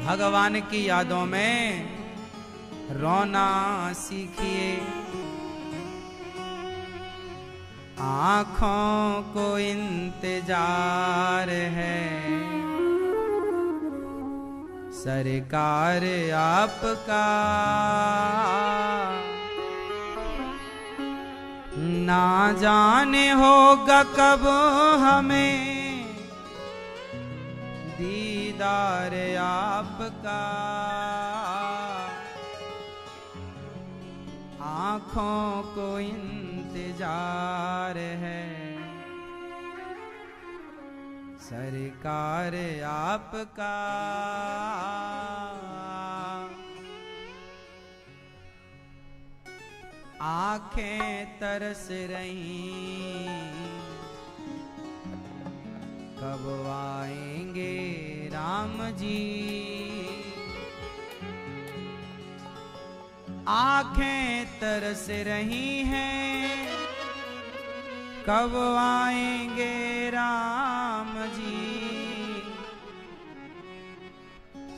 भगवान की यादों में रोना सीखिए। आँखों को इंतजार है सरकार आपका, ना जाने होगा कब हमें दीदार आपका। आँखों को इंतजार है सरकार आपका। आँखें तरस रही कब आएंगे राम जी। आँखें तरस रही हैं कब आएंगे राम जी।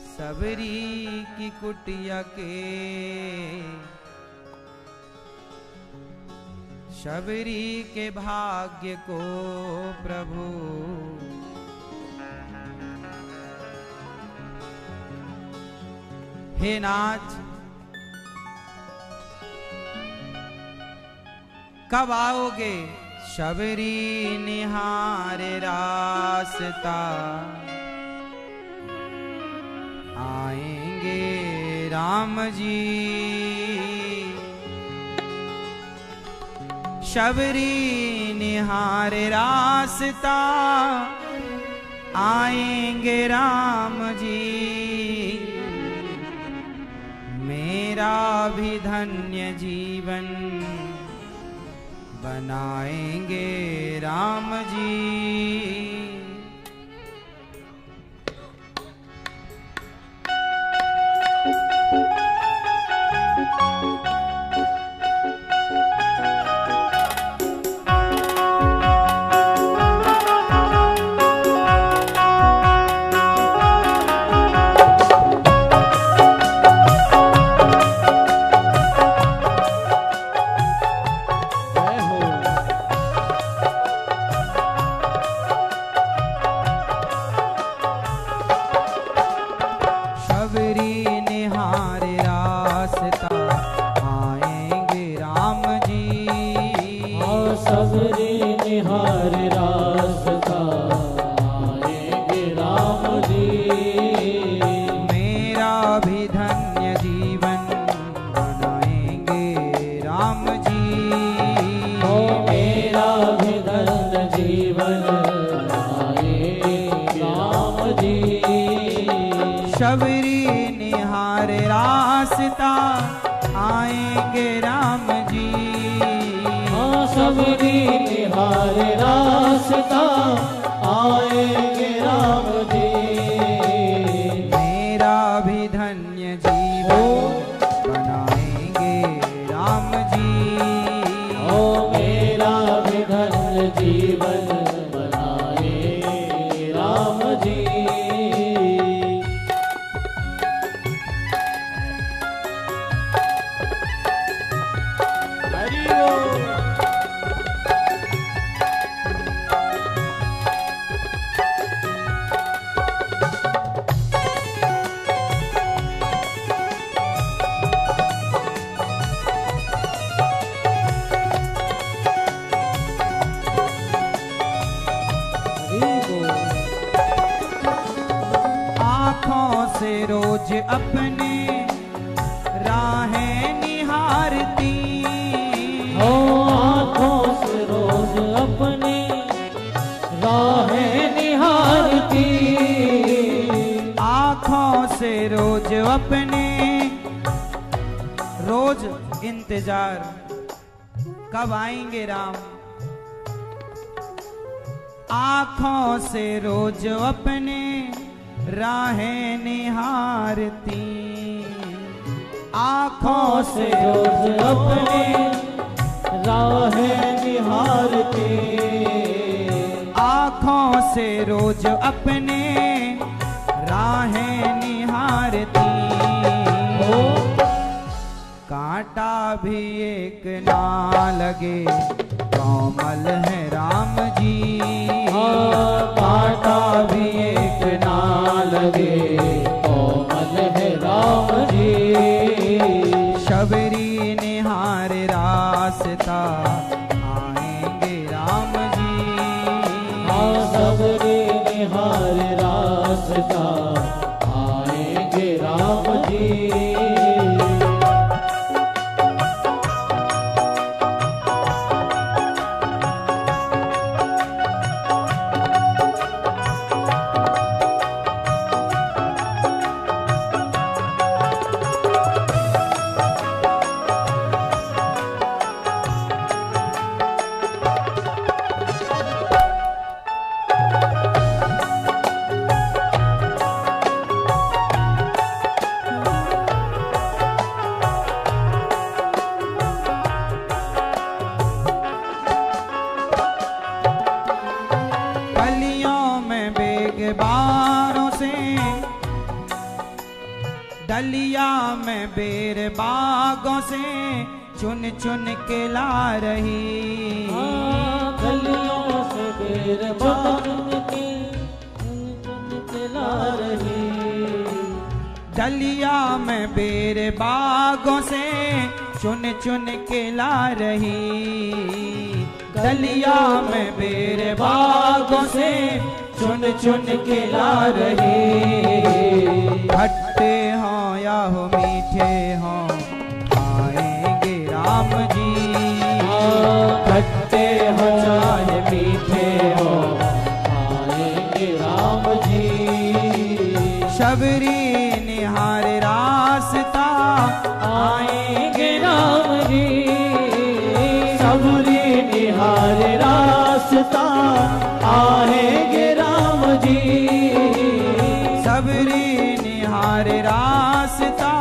सबरी की कुटिया के शबरी के भाग्य को प्रभु हे नाथ कब आओगे। शबरी निहारे रास्ता आएंगे राम जी। शबरी निहारे रास्ता आएंगे राम जी। मेरा भी धन्य जीवन बनाएंगे राम जी। शबरी निहारे रास्ता आएंगे राम जी। हाँ शबरी निहारे रास्ता आएंगे राम जी। मेरा भी धन्य जीवन बनाएंगे राम जी। ओ मेरा भी धन्य जीवन बनाए राम जी। आँखों से रोज अपने राहें निहारती। हो आँखों से रोज अपने राहें निहारती। आँखों से रोज अपने रोज इंतजार कब आएंगे राम। आँखों से रोज अपने राहें निहारती। आँखों से रोज अपने राहें निहारती। आँखों से रोज अपने राहें निहारती। कांटा भी एक ना लगे कोमल है राम जी। कांटा भी एक ना लगे कोमल है राम जी। शबरी निहार रास्ता आएंगे राम जी। शबरी निहार रास्ता आएंगे राम जी। डलिया में बेर बागों से चुन चुन के ला रही। गलियों से बेर बागों के चुन चुन के ला रही। डलिया में बेर बागों से चुन चुन के ला रही। डलिया में बेर बागों से चुन चुन के ला रही। खट्टे हों या हो मीठे हों आएंगे राम जी। खट्टे हो चाहे मीठे हो आएंगे राम जी। शबरी निहार रास्ता आएंगे राम जी। शबरी निहार रास्ता आएंगे राम जी। शबरी निहार रास्ता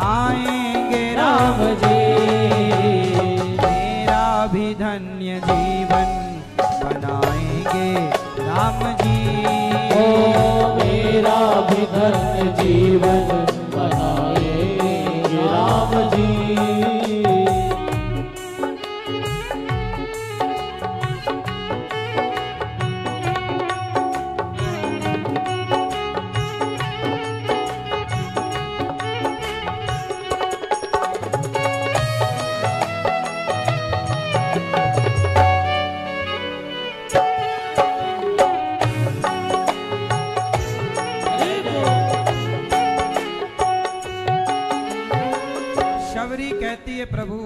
आएंगे राम जी। मेरा भी धन्य जीवन बनाएंगे राम जी। मेरा भी धन्य जीवन बनाएंगे राम जी। शबरी कहती है प्रभु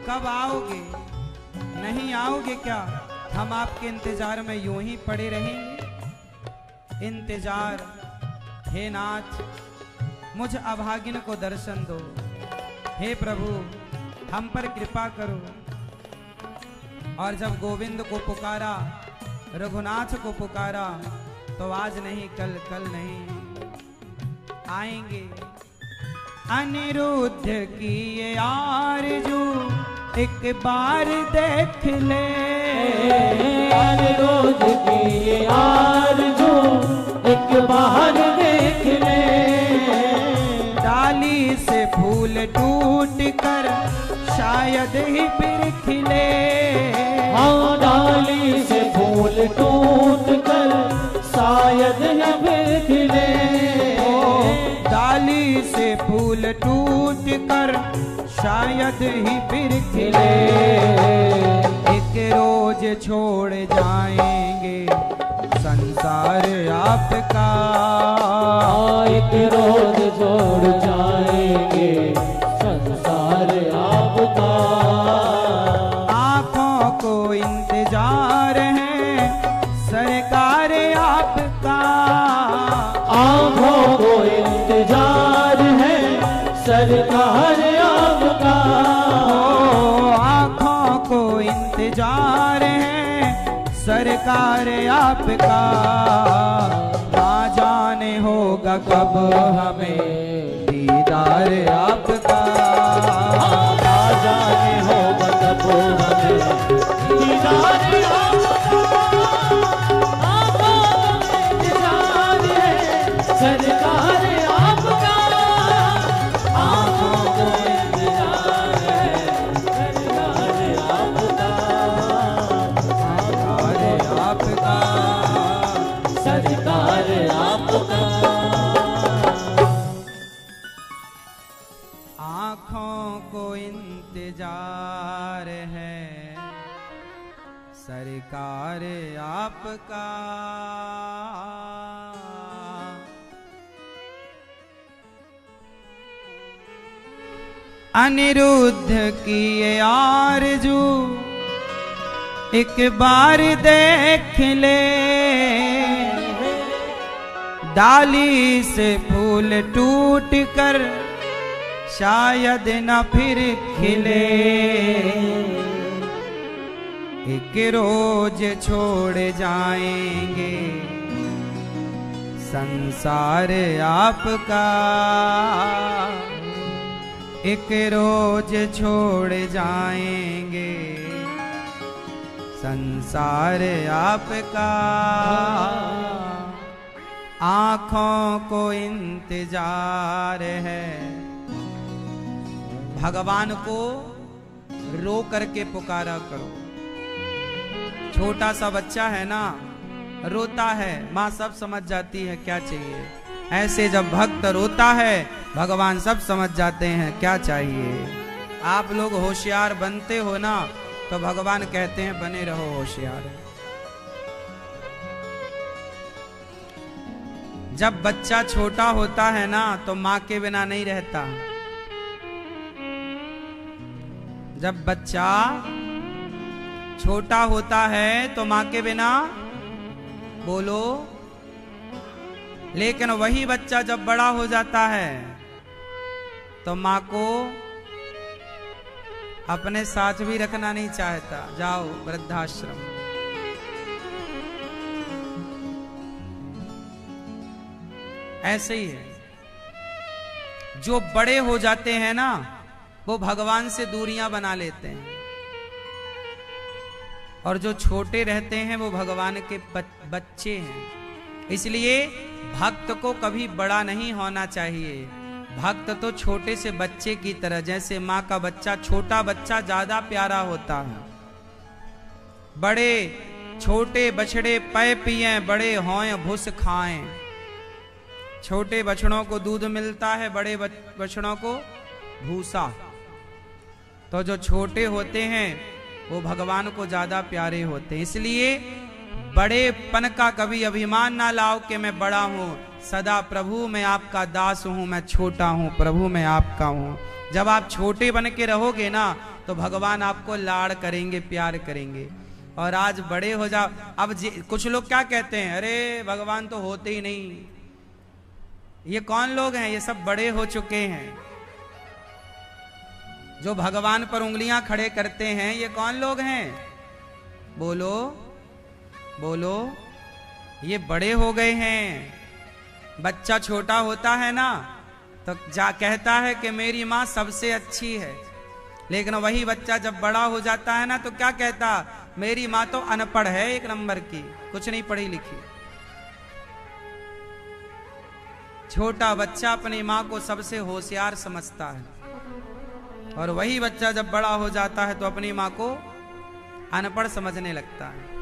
कब आओगे? नहीं आओगे क्या? हम आपके इंतजार में यूं ही पड़े रहेंगे। इंतजार हे नाथ, मुझ अभागिन को दर्शन दो। हे प्रभु हम पर कृपा करो। और जब गोविंद को पुकारा, रघुनाथ को पुकारा, तो आज नहीं कल, कल नहीं आएंगे। अनिरुद्ध की ये आरज़ू एक बार देख ले। अनिरुद्ध की ये आरज़ू एक बार देख ले। डाली से फूल टूट कर शायद ही फिर खिले। हाँ डाली से फूल टूट कर शायद ही फिर खिले। डाली से फूल टूट कर शायद ही फिर खिले। एक रोज छोड़ जाएंगे संसार आपका। एक रोज छोड़ जाएंगे संसार आपका। आँखों को इंतजार है सरकार आपका। आँखों को इंतजार है सरकार आपका। आँखों को इंतजार है सरकार आपका। ना जाने होगा कब हमें दीदार आपका। ना जाने होगा कब हमें दीदार आपका। आपका। अनिरुद्ध की ये आरज़ू एक बार देख ले, डाली से फूल टूट कर शायद न फिर खिले। एक रोज छोड़ जाएंगे संसार आपका, एक रोज छोड़ जाएंगे संसार आपका। आँखों को इंतजार है, भगवान को रो करके पुकारा करो। छोटा सा बच्चा है ना, रोता है, माँ सब समझ जाती है क्या चाहिए। ऐसे जब भक्त रोता है भगवान सब समझ जाते हैं क्या चाहिए। आप लोग होशियार बनते हो ना तो भगवान कहते हैं बने रहो होशियार। जब बच्चा छोटा होता है ना तो माँ के बिना नहीं रहता। जब बच्चा छोटा होता है तो माँ के बिना, बोलो, लेकिन वही बच्चा जब बड़ा हो जाता है तो माँ को अपने साथ भी रखना नहीं चाहता। जाओ वृद्धाश्रम। ऐसे ही है, जो बड़े हो जाते हैं ना वो भगवान से दूरियां बना लेते हैं, और जो छोटे रहते हैं वो भगवान के बच्चे हैं। इसलिए भक्त को कभी बड़ा नहीं होना चाहिए। भक्त तो छोटे से बच्चे की तरह, जैसे माँ का बच्चा, छोटा बच्चा ज्यादा प्यारा होता है। बड़े छोटे बछड़े पै पिए, बड़े होएं भुस खाएं। छोटे बछड़ों को दूध मिलता है, बड़े बछड़ों को भूसा। तो जो छोटे होते हैं वो भगवान को ज्यादा प्यारे होते हैं। इसलिए बड़ेपन का कभी अभिमान ना लाओ कि मैं बड़ा हूं। सदा प्रभु मैं आपका दास हूं, मैं छोटा हूं, प्रभु मैं आपका हूं। जब आप छोटे बन के रहोगे ना तो भगवान आपको लाड़ करेंगे, प्यार करेंगे। और आज बड़े हो जाओ। अब कुछ लोग क्या कहते हैं, अरे भगवान तो होते ही नहीं। ये कौन लोग हैं? ये सब बड़े हो चुके हैं जो भगवान पर उंगलियां खड़े करते हैं। ये कौन लोग हैं? बोलो बोलो। ये बड़े हो गए हैं। बच्चा छोटा होता है ना तो जा कहता है कि मेरी माँ सबसे अच्छी है, लेकिन वही बच्चा जब बड़ा हो जाता है ना तो क्या कहता, मेरी माँ तो अनपढ़ है, 1 नंबर की, कुछ नहीं पढ़ी लिखी। छोटा बच्चा अपनी माँ को सबसे होशियार समझता है, और वही बच्चा जब बड़ा हो जाता है तो अपनी माँ को अनपढ़ समझने लगता है।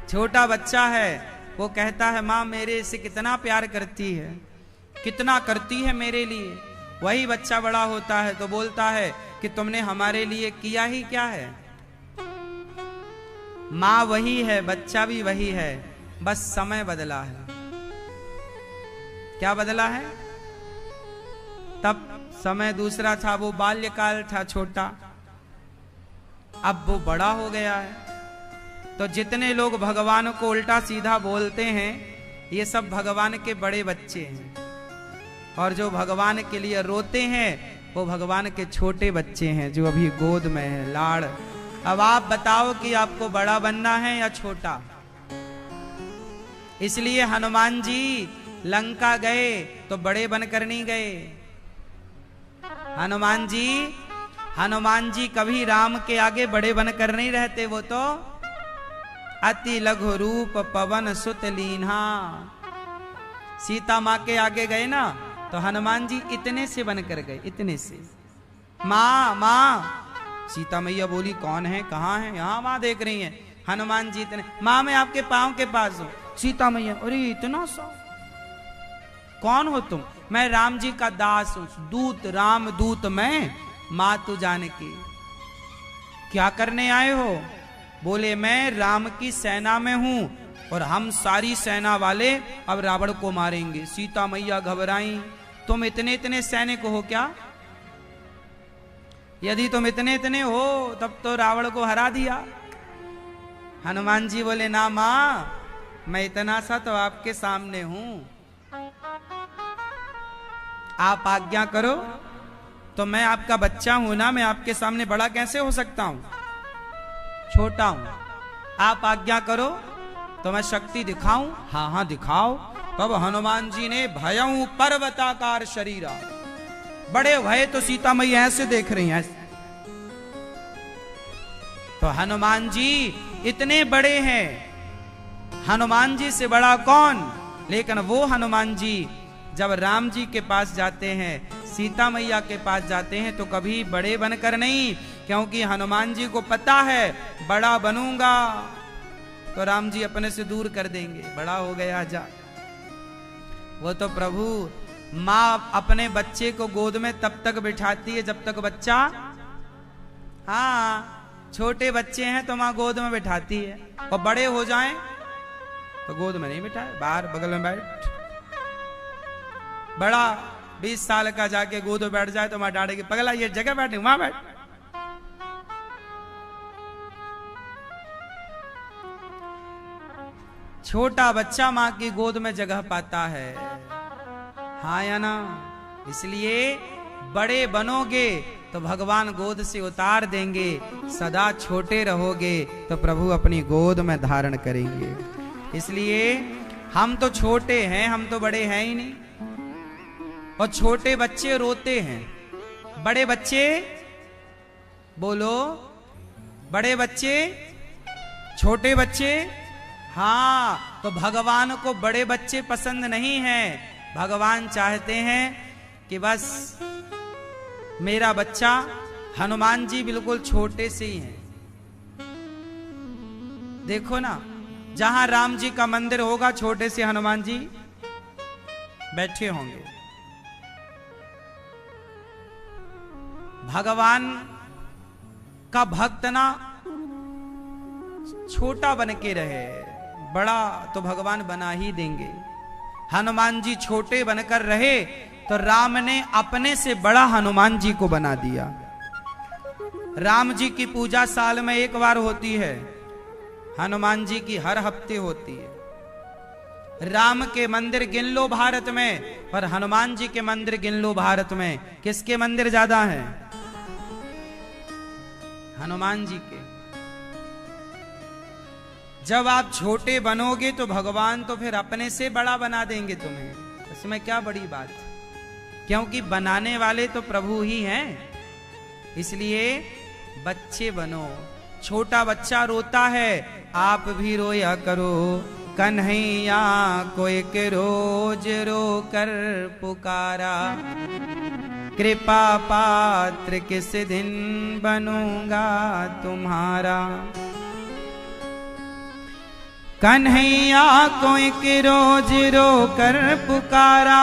छोटा बच्चा है वो कहता है माँ मेरे से कितना प्यार करती है, कितना करती है मेरे लिए। वही बच्चा बड़ा होता है तो बोलता है कि तुमने हमारे लिए किया ही क्या है। माँ वही है, बच्चा भी वही है, बस समय बदला है। क्या बदला है? तब समय दूसरा था, वो बाल्यकाल था छोटा, अब वो बड़ा हो गया है। तो जितने लोग भगवान को उल्टा सीधा बोलते हैं ये सब भगवान के बड़े बच्चे हैं, और जो भगवान के लिए रोते हैं वो भगवान के छोटे बच्चे हैं जो अभी गोद में है, लाड़। अब आप बताओ कि आपको बड़ा बनना है या छोटा? इसलिए हनुमान जी लंका गए तो बड़े बनकर नहीं गए। हनुमान जी कभी राम के आगे बड़े बनकर नहीं रहते। वो तो अति लघु रूप पवन सुत लीन्हा। सीता माँ के आगे गए ना तो हनुमान जी इतने से बनकर गए, इतने से। माँ माँ, सीता मैया बोली कौन है, कहाँ है? यहाँ माँ देख रही है। हनुमान जी इतने, माँ मैं आपके पाँव के पास हूँ। सीता मैया, अरे इतना सा, कौन हो तुम? मैं राम जी का दास हूँ, दूत, राम दूत मैं, माँ तू जानकी। क्या करने आए हो? बोले मैं राम की सेना में हूं और हम सारी सेना वाले अब रावण को मारेंगे। सीता मैया घबराई, तुम इतने इतने सैनिक हो क्या? यदि तुम इतने इतने हो तब तो रावण को हरा दिया। हनुमान जी बोले ना मां, मैं इतना सा तो आपके सामने हूं, आप आज्ञा करो। तो मैं आपका बच्चा हूं ना, मैं आपके सामने बड़ा कैसे हो सकता हूं, छोटा हूं। आप आज्ञा करो तो मैं शक्ति दिखाऊं। हाँ हाँ दिखाओ। तब हनुमान जी ने भयं पर्वताकार शरीरा, बड़े भय तो सीता मैया ऐसे देख रही हैं। तो हनुमान जी इतने बड़े हैं, हनुमान जी से बड़ा कौन। लेकिन वो हनुमान जी जब राम जी के पास जाते हैं, सीता मैया के पास जाते हैं, तो कभी बड़े बनकर नहीं, क्योंकि हनुमान जी को पता है बड़ा बनूंगा तो राम जी अपने से दूर कर देंगे, बड़ा हो गया जा। वो तो प्रभु माँ अपने बच्चे को गोद में तब तक बिठाती है जब तक बच्चा, हाँ छोटे बच्चे हैं तो माँ गोद में बिठाती है, और बड़े हो जाएं तो गोद में नहीं बिठाए, बाहर बगल में बैठ। बड़ा 20 साल का जाके गोद में बैठ जाए तो माँ डांटेगी, पगला ये जगह बैठ, वहां बैठ। छोटा बच्चा माँ की गोद में जगह पाता है, हाँ या ना। इसलिए बड़े बनोगे तो भगवान गोद से उतार देंगे, सदा छोटे रहोगे तो प्रभु अपनी गोद में धारण करेंगे। इसलिए हम तो छोटे हैं, हम तो बड़े हैं ही नहीं। और छोटे बच्चे रोते हैं, बड़े बच्चे बोलो, बड़े बच्चे छोटे बच्चे, हाँ। तो भगवान को बड़े बच्चे पसंद नहीं हैं, भगवान चाहते हैं कि बस मेरा बच्चा, हनुमान जी बिल्कुल छोटे से ही हैं। देखो ना, जहां राम जी का मंदिर होगा छोटे से हनुमान जी बैठे होंगे। भगवान का भक्त ना छोटा बन के रहे, बड़ा तो भगवान बना ही देंगे। हनुमान जी छोटे बनकर रहे तो राम ने अपने से बड़ा हनुमान जी को बना दिया। राम जी की पूजा साल में एक बार होती है, हनुमान जी की हर हफ्ते होती है। राम के मंदिर गिन लो भारत में, पर हनुमान जी के मंदिर गिन लो भारत में, किसके मंदिर ज्यादा हैं? हनुमान जी के। जब आप छोटे बनोगे तो भगवान तो फिर अपने से बड़ा बना देंगे तुम्हें, इसमें क्या बड़ी बात, क्योंकि बनाने वाले तो प्रभु ही हैं। इसलिए बच्चे बनो। छोटा बच्चा रोता है, आप भी रोया करो। कन्हैया को एक रोज रो कर पुकारा, कृपा पात्र किस दिन बनूंगा तुम्हारा। कन्हैया को एक रोज रो कर पुकारा,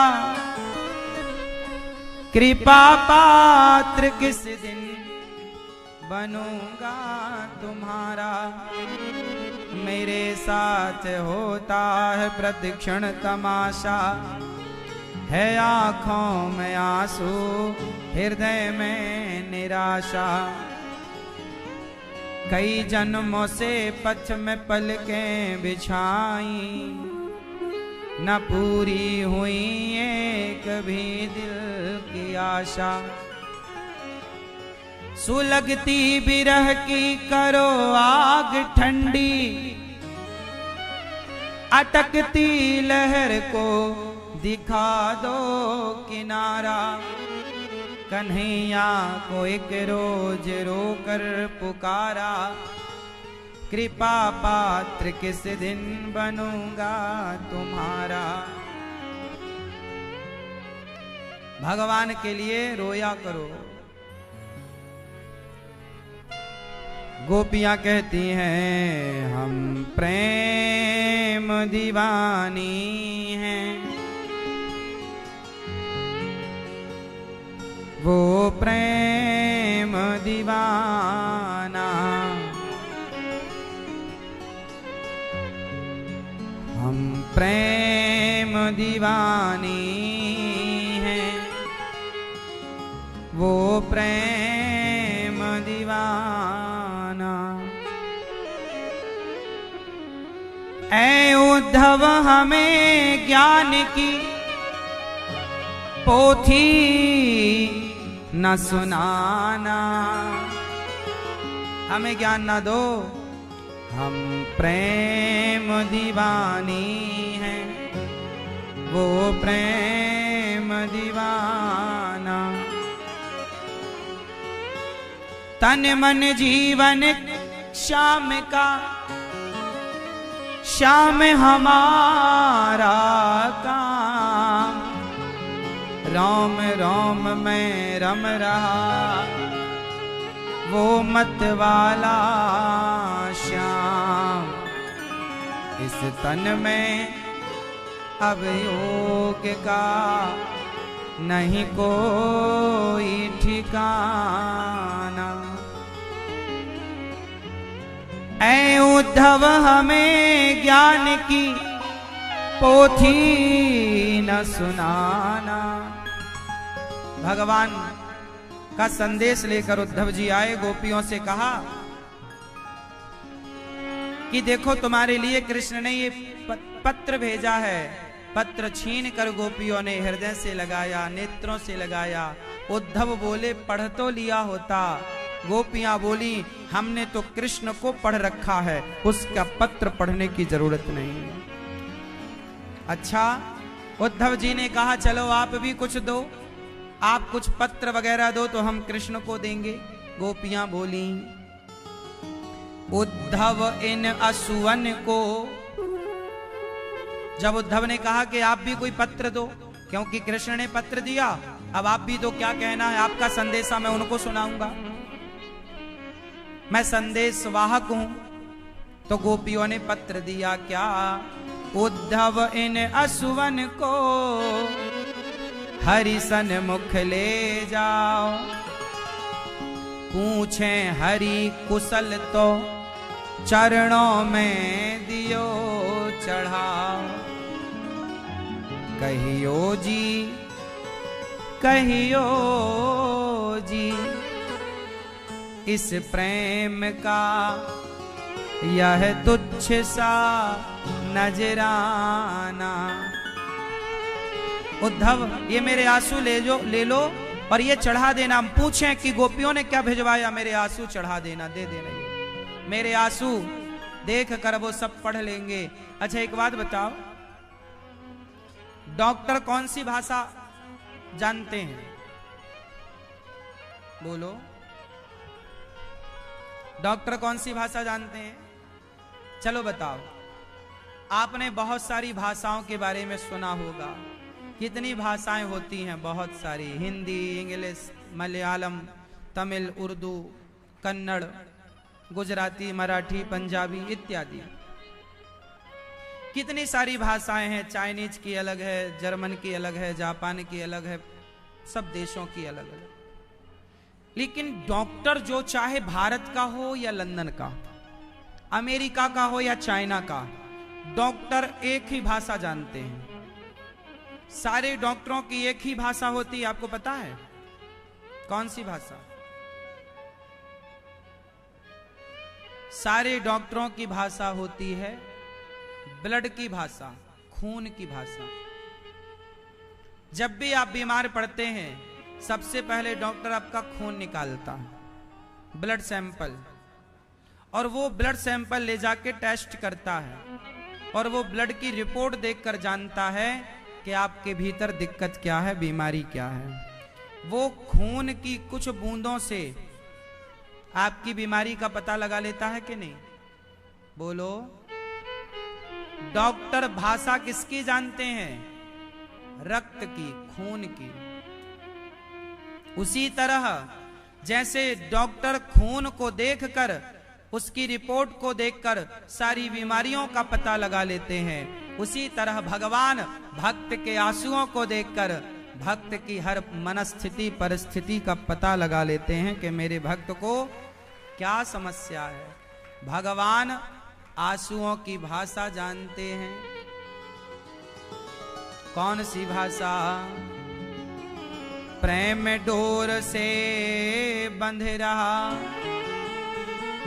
कृपा पात्र किस दिन बनूंगा तुम्हारा। मेरे साथ होता है प्रतिक्षण तमाशा, है आंखों में आंसू हृदय में निराशा। कई जन्मों से पथ में पलकें बिछाई, न पूरी हुई एक भी दिल की आशा। सुलगती बिरह की करो आग ठंडी, अटकती लहर को दिखा दो किनारा। कन्हैया को एक रोज रोकर पुकारा, कृपा पात्र किस दिन बनूंगा तुम्हारा। भगवान के लिए रोया करो। गोपियां कहती हैं हम प्रेम दीवानी हैं, वो प्रेम दीवाना हम प्रेम दीवानी हैं, वो प्रेम दीवाना। ऐ उद्धव हमें ज्ञान की पोथी न सुनाना, हमें ज्ञान ना दो, हम प्रेम दीवानी हैं, वो प्रेम दीवाना। तन मन जीवन श्याम का, श्याम हमारा काम, राम राम में रम रहा, वो मत वाला श्याम। इस तन में अब योग का नहीं कोई ठिकाना। ऐ उद्धव हमें ज्ञान की पोथी न सुनाना। भगवान का संदेश लेकर उद्धव जी आए, गोपियों से कहा कि देखो तुम्हारे लिए कृष्ण ने ये पत्र भेजा है। पत्र छीन कर गोपियों ने हृदय से लगाया, नेत्रों से लगाया। उद्धव बोले पढ़ तो लिया होता। गोपियां बोली हमने तो कृष्ण को पढ़ रखा है, उसका पत्र पढ़ने की जरूरत नहीं है। अच्छा, उद्धव जी ने कहा चलो आप भी कुछ दो, आप कुछ पत्र वगैरह दो तो हम कृष्ण को देंगे। गोपियां बोली उद्धव इन असुवन को। जब उद्धव ने कहा कि आप भी कोई पत्र दो, क्योंकि कृष्ण ने पत्र दिया, अब आप भी तो क्या कहना है, आपका संदेशा मैं उनको सुनाऊंगा, मैं संदेश वाहक हूं। तो गोपियों ने पत्र दिया क्या, उद्धव इन असुवन को हरि सन्मुख ले जाओ, पूछें हरि कुशल तो चरणों में दियो चढ़ाओ। कहियो जी कहियो जी इस प्रेम का यह तुच्छ सा नजराना। उद्धव ये मेरे आंसू ले लो और ये चढ़ा देना। हम पूछें कि गोपियों ने क्या भिजवाया, मेरे आंसू चढ़ा देना, दे देना। ये मेरे आंसू देख कर वो सब पढ़ लेंगे। अच्छा एक बात बताओ, डॉक्टर कौन सी भाषा जानते हैं? बोलो, डॉक्टर कौन सी भाषा जानते हैं? चलो बताओ। आपने बहुत सारी भाषाओं के बारे में सुना होगा। कितनी भाषाएं होती हैं? बहुत सारी। हिंदी, इंग्लिश, मलयालम, तमिल, उर्दू, कन्नड़, गुजराती, मराठी, पंजाबी इत्यादि। कितनी सारी भाषाएं हैं। चाइनीज की अलग है, जर्मन की अलग है, जापान की अलग है, सब देशों की अलग अलग। लेकिन डॉक्टर जो चाहे भारत का हो या लंदन का, अमेरिका का हो या चाइना का, डॉक्टर एक ही भाषा जानते हैं। सारे डॉक्टरों की एक ही भाषा होती है, आपको पता है कौन सी भाषा? सारे डॉक्टरों की भाषा होती है ब्लड की भाषा, खून की भाषा। जब भी आप बीमार पड़ते हैं, सबसे पहले डॉक्टर आपका खून निकालता है, ब्लड सैंपल, और वो ब्लड सैंपल ले जाके टेस्ट करता है, और वो ब्लड की रिपोर्ट देखकर जानता है कि आपके भीतर दिक्कत क्या है, बीमारी क्या है। वो खून की कुछ बूंदों से आपकी बीमारी का पता लगा लेता है कि नहीं? बोलो, डॉक्टर भाषा किसकी जानते हैं? रक्त की, खून की। उसी तरह जैसे डॉक्टर खून को देखकर, उसकी रिपोर्ट को देखकर सारी बीमारियों का पता लगा लेते हैं, उसी तरह भगवान भक्त के आंसुओं को देखकर भक्त की हर मनस्थिति परिस्थिति का पता लगा लेते हैं कि मेरे भक्त को क्या समस्या है। भगवान आंसुओं की भाषा जानते हैं, कौन सी भाषा? प्रेम डोर से बंध रहा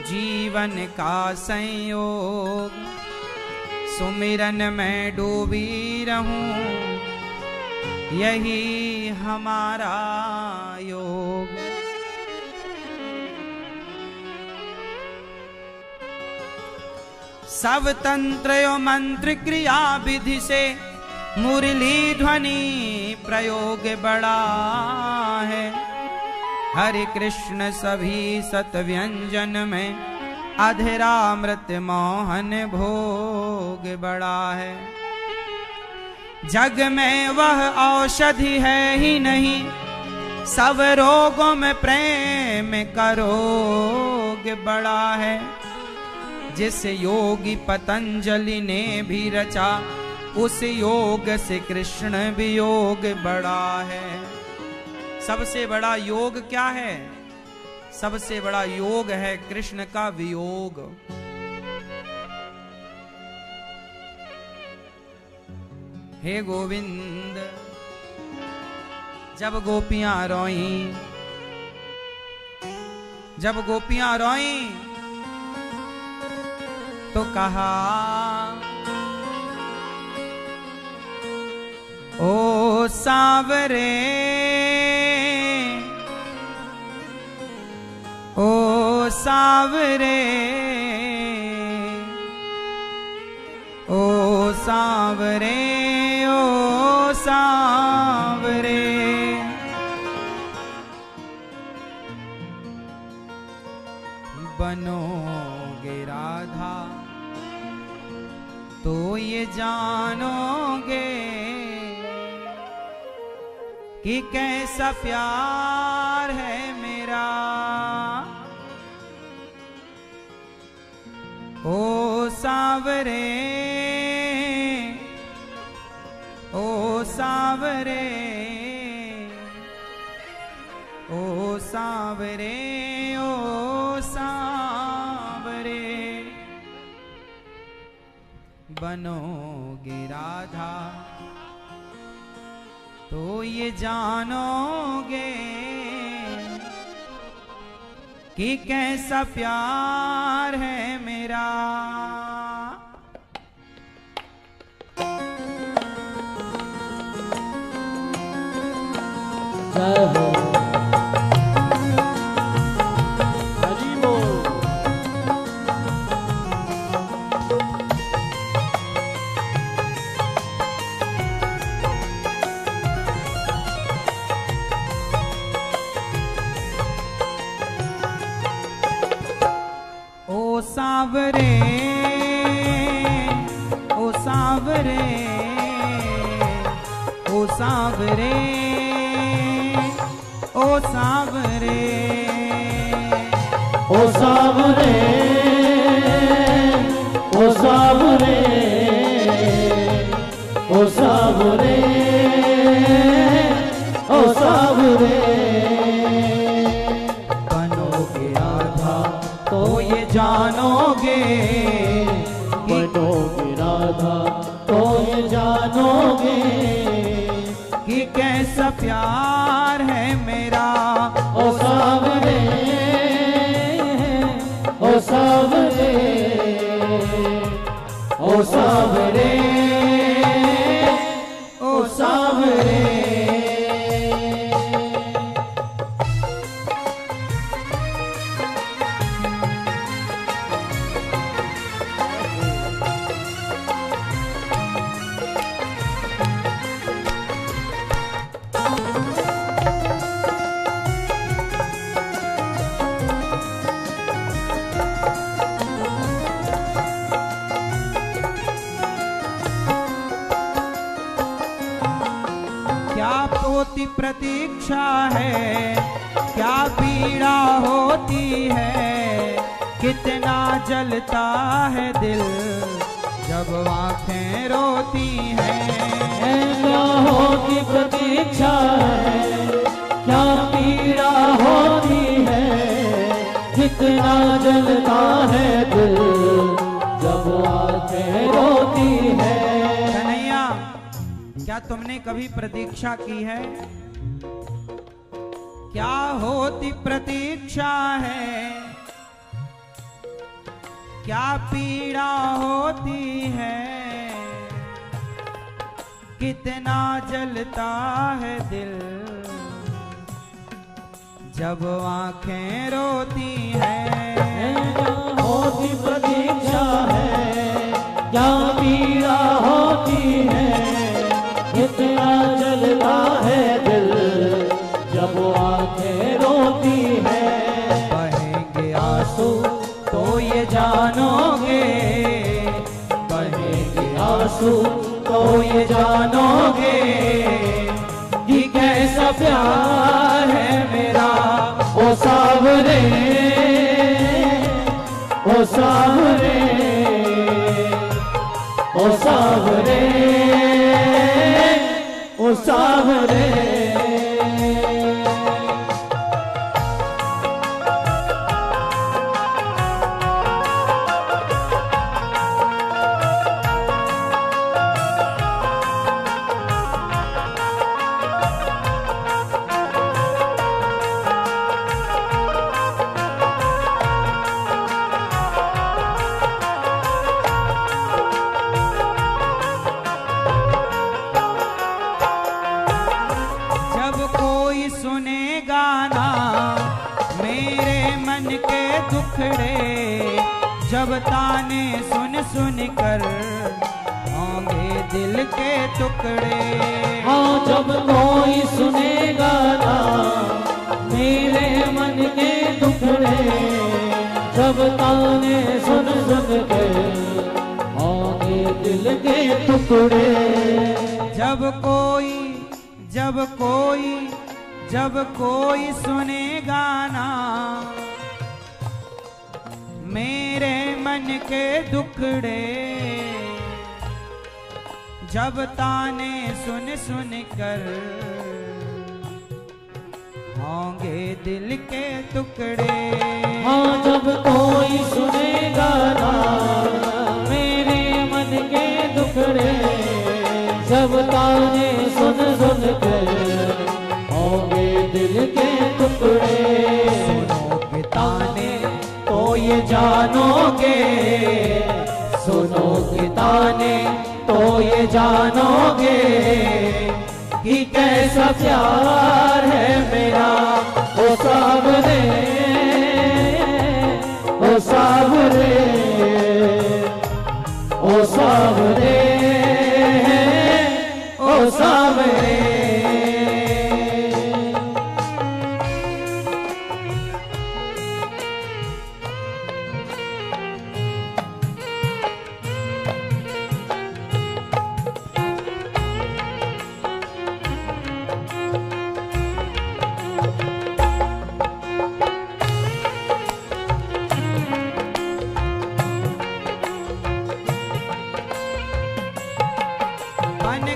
जीवन का संयोग, सुमिरन में डूबी रहूं यही हमारा योग। सब तंत्र एवं मंत्र क्रिया विधि से मुरली ध्वनि प्रयोग बड़ा है। हरे कृष्ण सभी सत व्यंजन में अधरामृत मोहन भोग बड़ा है। जग में वह औषधि है ही नहीं, सब रोगों में प्रेम का रोग बड़ा है। जिस योगी पतंजलि ने भी रचा, उस योग से कृष्ण वियोग बड़ा है। सबसे बड़ा योग क्या है? सबसे बड़ा योग है कृष्ण का वियोग। हे गोविंद, जब गोपियां रोई, जब गोपियां रोई तो कहा, ओ सांवरे, ओ सांवरे, ओ सांवरे, ओ सांवरे। बनोगे राधा तो ये जानोगे कि कैसा प्यार है मेरा। ओ सांवरे, ओ सांवरे, ओ सांवरे, ओ सांवरे। बनोगे राधा तो ये जानोगे कि कैसा प्यार है मेरा। जय हो हरि बोल। ओ सांवरे, ओ सांवरे, ओ सांवरे, ओ सांवरे, ओ सांवरे, ओ सांवरे, ओ सांवरे, ओ सांवरे। बनोगे राधा तो ये जानोगे, बनोगे राधा तो ये जानोगे कि कैसा प्यार है मेरा। ओ सांवरे, ओ सांवरे, ओ सांवरे, ओ सांवरे। क्या पोती प्रतीक्षा है, क्या पीड़ा होती है, कितना जलता है दिल जब आंखें रोती हैं। क्या होती प्रतीक्षा है, क्या पीड़ा होती है, कितना जलता है दिल जब आंखें रोती है। कन्हैया, क्या क्या तुमने कभी प्रतीक्षा की है? क्या होती प्रतीक्षा है, क्या पीड़ा होती है, कितना जलता है दिल जब आंखें रोती हैं। होती प्रतीक्षा है, क्या पीड़ा होती है, कितना जलता है दिल जब आंखें रोती है। बहेंगे आंसू तो ये जानोगे, बहेंगे आंसू तो ये जानोगे कि कैसा प्यार है मेरा। ओ सावरे, ओ सावरे, ओ सावरे, ओ सावरे। जब ताने सुन सुन कर होंगे दिल के टुकड़े। हाँ, जब कोई सुनेगा ना मेरे मन के टुकड़े, जब ताने सुन सुन के होंगे दिल के टुकड़े। जब कोई सुनेगा ना मेरे मन के दुखड़े, जब ताने सुन सुन कर होंगे दिल के टुकड़े। हाँ, जब कोई सुनेगा ना मेरे मन के दुखड़े, जब ताने सुन सुन कर होंगे दिल के टुकड़े। सुनोगे ताने तो ये जानोगे, सुनोगे ताने तो ये जानोगे कि कैसा प्यार है मेरा। ओ सावरे, ओ सावरे, ओ सावरे, ओ सावरे।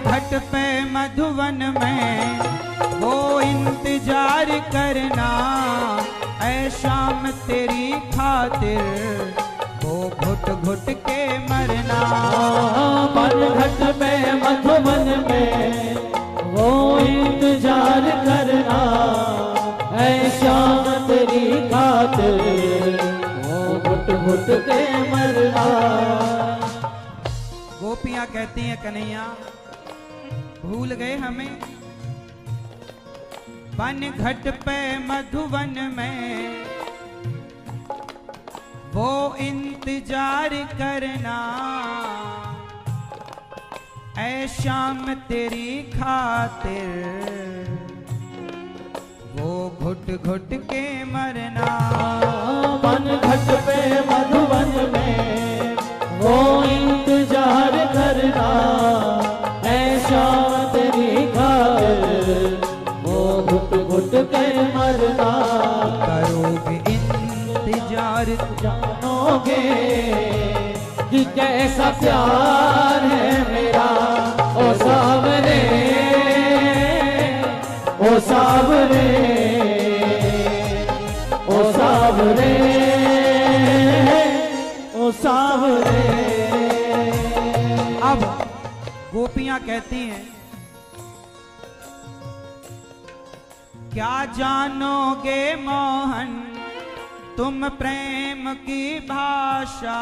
घट पे मधुवन में वो इंतजार करना, ऐ शाम तेरी खातिर वो घुट घुट के मरना। घट पे मधुवन में वो इंतजार करना, ऐ शाम तेरी खातिर वो घुट घुट के मरना। गोपियां कहती हैं कन्हैया भूल गए हमें। बन घट पे मधुवन में वो इंतजार करना, ऐ शाम तेरी खातिर वो घुट घुट के मरना। बन घट पे मधुवन में वो इंतजार करना, ऐ शाम तेरी खातिर वो घुट घुट के मरना। करोगे इंतजार जानोगे कि कैसा प्यार है मेरा। ओ सावरे, ओ सावरे, ओ सावरे, ओ सावरे। अब गोपियां कहती हैं क्या जानोगे मोहन तुम प्रेम की भाषा,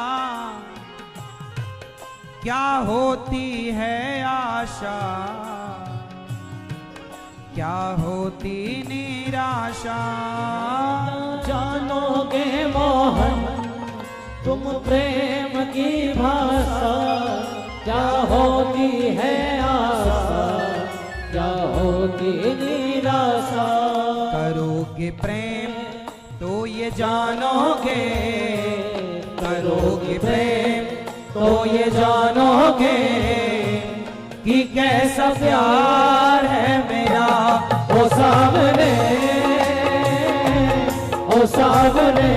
क्या होती है आशा, क्या होती निराशा। जानोगे मोहन तुम प्रेम की भाषा, क्या होती है आशा, क्या होती निराशा। करोगे प्रेम तो ये जानोगे, करोगे प्रेम तो ये जानोगे कि कैसा प्यार है मेरा। ओ सावरे, ओ सावरे,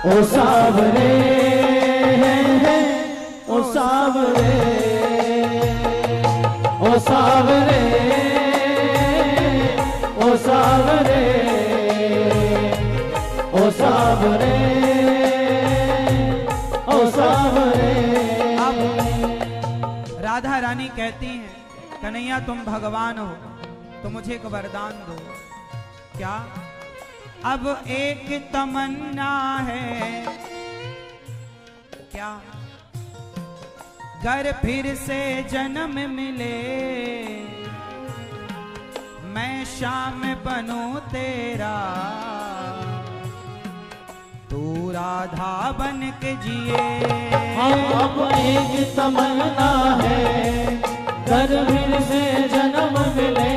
ओ सावरे, ओ सावरे, ओ सावरे, ओ सावरे, ओ सावरे, ओ सावरे। अब राधा रानी कहती हैं, कन्हैया तुम भगवान हो तो मुझे एक वरदान दो। क्या? अब एक तमन्ना है, क्या? गर फिर से जन्म मिले, मैं श्याम बनूं तेरा, तू राधा बन के जिए। अब एक तमन्ना है, गर फिर से जन्म मिले,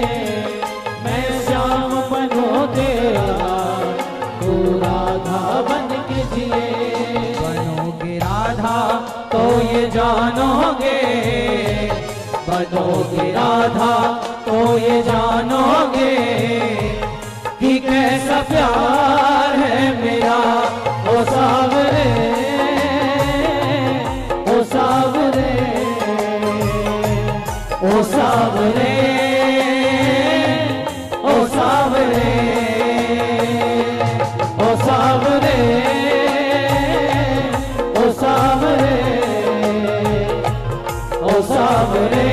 मैं श्याम बनूं तेरा, तू राधा बन के जिए। बनोगे राधा तो ये जानोगे, बनोगे राधा तो ये जानोगे कि कैसा प्यार है मेरा। ओ सावरे, ओ सावरे, ओ सावरे, ओ सावरे, ओ सावरे, ओ सावरे, ओ सावरे,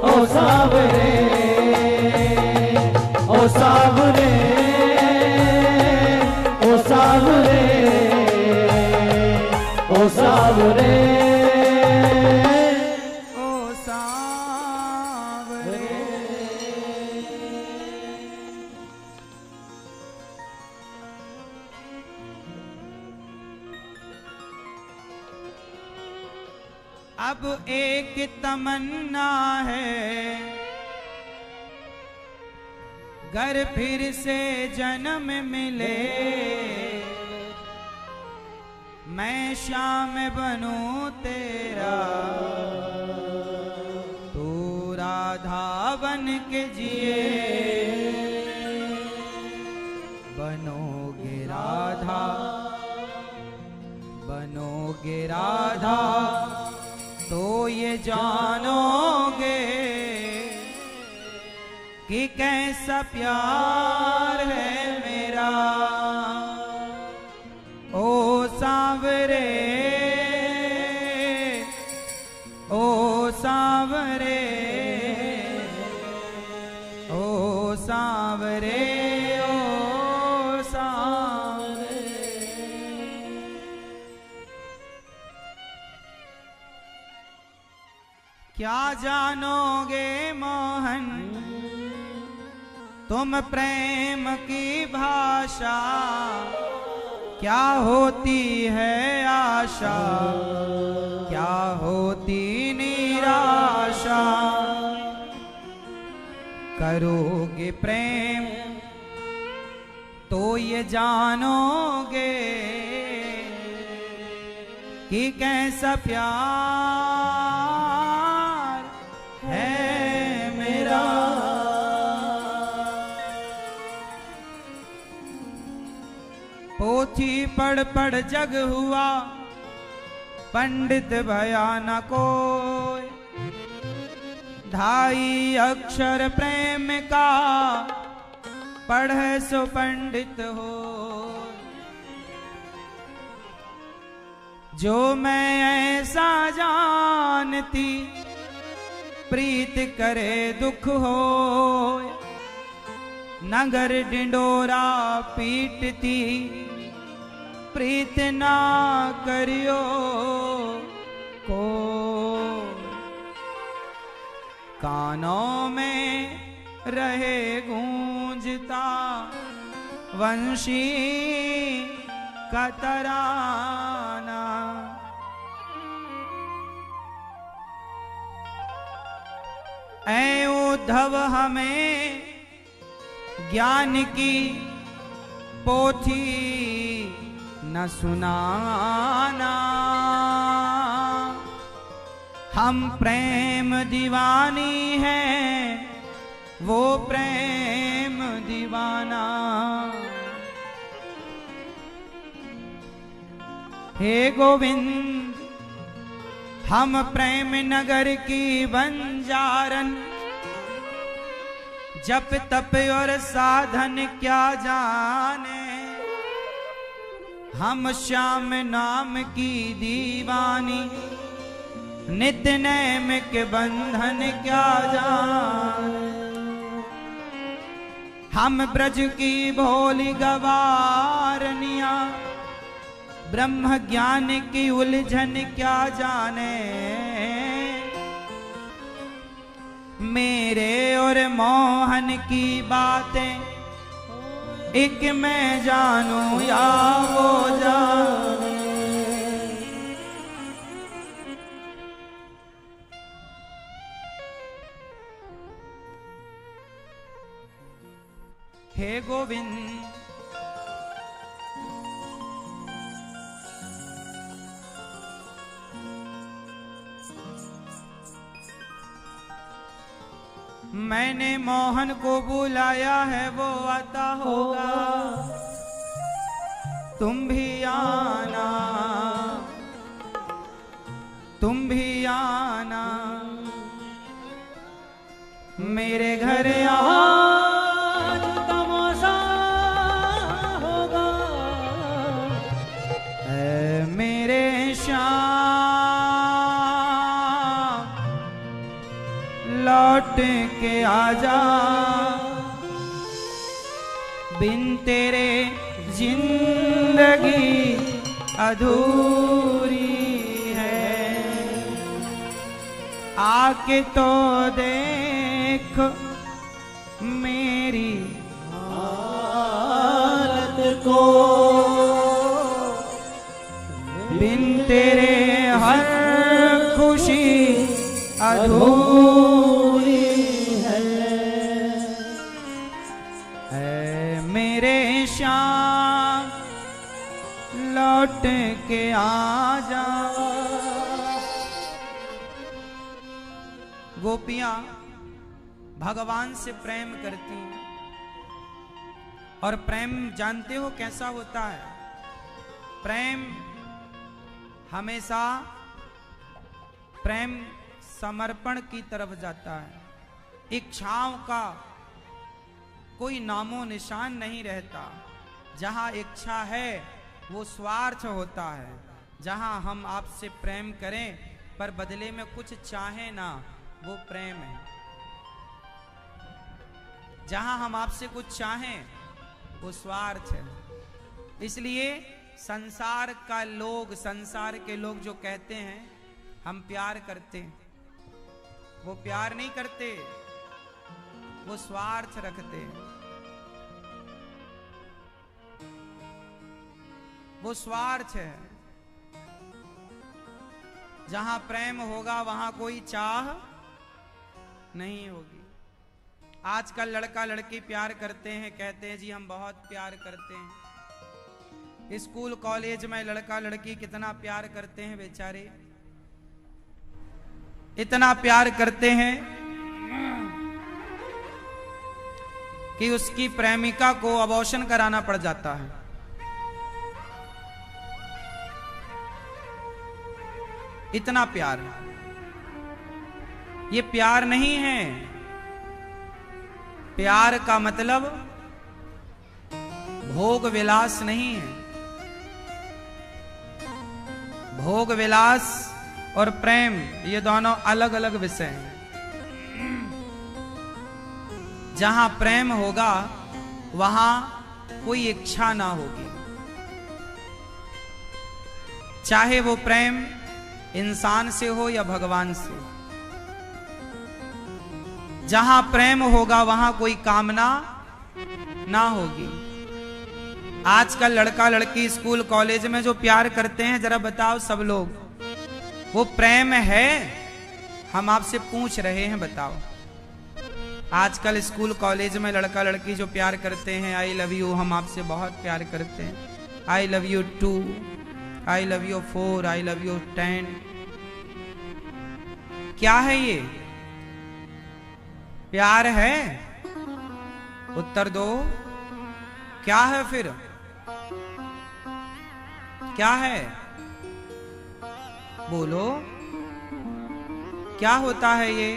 ओ सावरे, ओ सावरे, ओ सावरे, ओ सावरे, ओ सावरे। अब एक तमन्ना है, घर फिर से जन्म मिले, मैं श्याम बनूं तेरा, तू राधा बन के जिए। बनोगे राधा, बनोगे राधा तो ये जानोगे कि कैसा प्यार है मेरा। ओ सावरे, ओ सावरे, ओ सावरे, ओ सावरे। क्या जानोगे मोहन तुम प्रेम की भाषा, क्या होती है आशा, क्या होती निराशा। करोगे प्रेम तो ये जानोगे कि कैसा प्यार है मेरा। पोथी पढ़ पढ़ जग हुआ, पंडित भया न कोई, ढाई अक्षर प्रेम का पढ़े सो पंडित हो। जो मैं ऐसा जानती प्रीत करे दुख हो, नगर डिंडोरा पीटती, प्रीत ना करियो को। कानों में रहे गूंजता वंशी का तराना। ऐ उद्धव हमें ज्ञान की पोथी न सुनाना, हम प्रेम दीवानी हैं वो प्रेम दीवाना। हे गोविंद हम प्रेम नगर की बंजारन, जप तप और साधन क्या जाने, हम श्याम नाम की दीवानी, नित्य नैम के बंधन क्या जाने। हम ब्रज की भोली गवारनिया, ब्रह्म ज्ञान की उलझन क्या जाने। मेरे और मोहन की बातें एक मैं जानूं या वो जाने। हे गोविंद मैंने मोहन को बुलाया है वो आता होगा, तुम भी आना, तुम भी आना मेरे घर आज तमाशा होगा। मेरे श्याम लौट के आजा, बिन तेरे जिंदगी अधूरी है। आके तो देख मेरी हालत को, बिन तेरे हर खुशी अधूरी है। मेरे श्याम लौट के आजा। गोपियां भगवान से प्रेम करती हैं, और प्रेम जानते हो कैसा होता है? प्रेम हमेशा प्रेम समर्पण की तरफ जाता है। इच्छाओं का कोई नामो निशान नहीं रहता। जहां इच्छा है वो स्वार्थ होता है। जहां हम आपसे प्रेम करें पर बदले में कुछ चाहें ना, वो प्रेम है। जहां हम आपसे कुछ चाहें वो स्वार्थ है। इसलिए संसार के लोग जो कहते हैं हम प्यार करते हैं, वो प्यार नहीं करते, वो स्वार्थ रखते हैं। वो स्वार्थ है। जहां प्रेम होगा वहां कोई चाह नहीं होगी। आजकल लड़का लड़की प्यार करते हैं, कहते हैं जी हम बहुत प्यार करते हैं। स्कूल कॉलेज में लड़का लड़की कितना प्यार करते हैं बेचारे, इतना प्यार करते हैं कि उसकी प्रेमिका को अबॉर्शन कराना पड़ जाता है। इतना प्यार। ये प्यार नहीं है। प्यार का मतलब भोग विलास नहीं है। भोग विलास और प्रेम ये दोनों अलग अलग विषय हैं। जहां प्रेम होगा वहां कोई इच्छा ना होगी, चाहे वो प्रेम इंसान से हो या भगवान से। जहां प्रेम होगा वहां कोई कामना ना होगी। आजकल लड़का लड़की स्कूल कॉलेज में जो प्यार करते हैं, जरा बताओ सब लोग, वो प्रेम है? हम आपसे पूछ रहे हैं, बताओ। आजकल स्कूल कॉलेज में लड़का लड़की जो प्यार करते हैं, आई लव यू, हम आपसे बहुत प्यार करते हैं, I love you 2, I love you 4, I love you 10, क्या है ये? प्यार है? उत्तर दो, क्या है फिर? क्या है? बोलो, क्या होता है ये?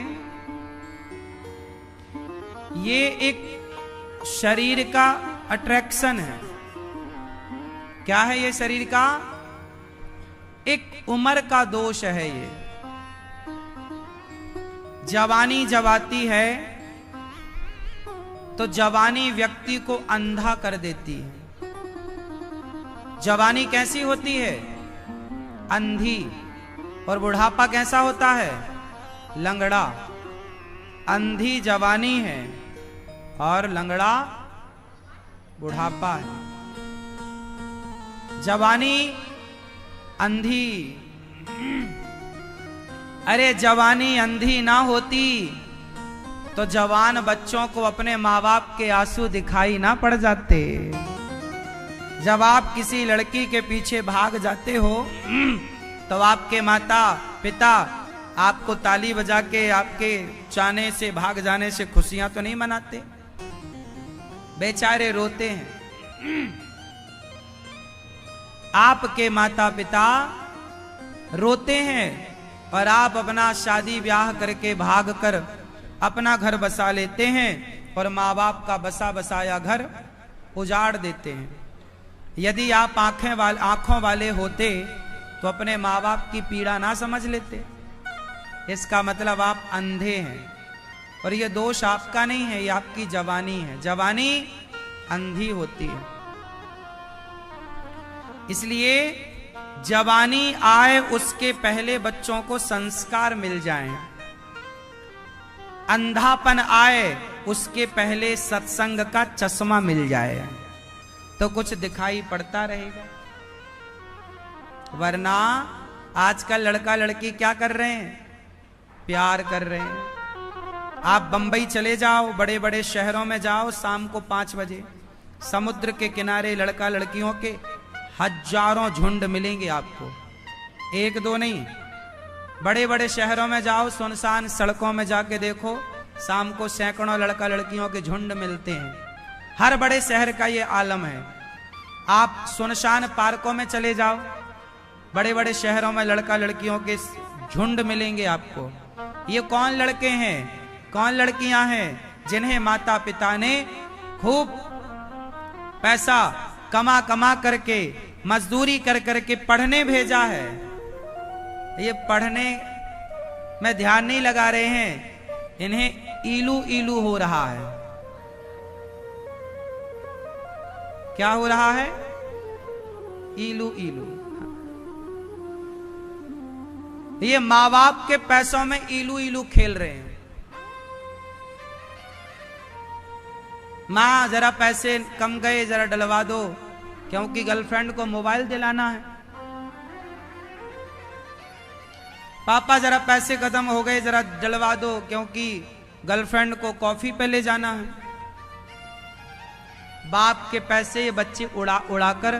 ये एक शरीर का अट्रैक्शन है। क्या है ये? शरीर का एक उम्र का दोष है ये। जवानी जब आती है तो जवानी व्यक्ति को अंधा कर देती है। जवानी कैसी होती है? अंधी। और बुढ़ापा कैसा होता है? लंगड़ा। अंधी जवानी है और लंगड़ा बुढ़ापा है। जवानी अंधी, अरे जवानी अंधी ना होती तो जवान बच्चों को अपने माँ बाप के आंसू दिखाई ना पड़ जाते। जब आप किसी लड़की के पीछे भाग जाते हो तो आपके माता पिता आपको ताली बजा के आपके जाने से, भाग जाने से खुशियां तो नहीं मनाते, बेचारे रोते हैं। आपके माता पिता रोते हैं और आप अपना शादी ब्याह करके भागकर अपना घर बसा लेते हैं और माँ बाप का बसा बसाया घर उजाड़ देते हैं। यदि आप आंखों वाले होते तो अपने माँ बाप की पीड़ा ना समझ लेते। इसका मतलब आप अंधे हैं और ये दोष आपका नहीं है, ये आपकी जवानी है। जवानी अंधी होती है। इसलिए जवानी आए उसके पहले बच्चों को संस्कार मिल जाएं। अंधापन आए उसके पहले सत्संग का चश्मा मिल जाए तो कुछ दिखाई पड़ता रहेगा। वरना आजकल लड़का लड़की क्या कर रहे हैं? प्यार कर रहे हैं। आप बंबई चले जाओ, बड़े बड़े शहरों में जाओ, शाम को 5 बजे समुद्र के किनारे लड़का लड़कियों के हजारों झुंड मिलेंगे आपको, एक दो नहीं। बड़े बड़े शहरों में जाओ, सुनसान सड़कों में जाके देखो, शाम को सैकड़ों लड़का लड़कियों के झुंड मिलते हैं। हर बड़े शहर का ये आलम है। आप सुनसान पार्कों में चले जाओ, बड़े बड़े शहरों में लड़का लड़कियों के झुंड मिलेंगे आपको। ये कौन लड़के हैं, कौन लड़कियां हैं जिन्हें माता पिता ने खूब पैसा कमा कमा करके, मजदूरी कर करके पढ़ने भेजा है। ये पढ़ने में ध्यान नहीं लगा रहे हैं, इन्हें ईलू ईलू हो रहा है। क्या हो रहा है? ILU ILU. ये माँ बाप के पैसों में ईलू ईलू खेल रहे हैं। माँ जरा पैसे कम गए, जरा डलवा दो, क्योंकि गर्लफ्रेंड को मोबाइल दिलाना है। पापा जरा पैसे खत्म हो गए, जरा डलवा दो, क्योंकि गर्लफ्रेंड को कॉफी पे ले जाना है। बाप के पैसे ये बच्चे उड़ा उड़ाकर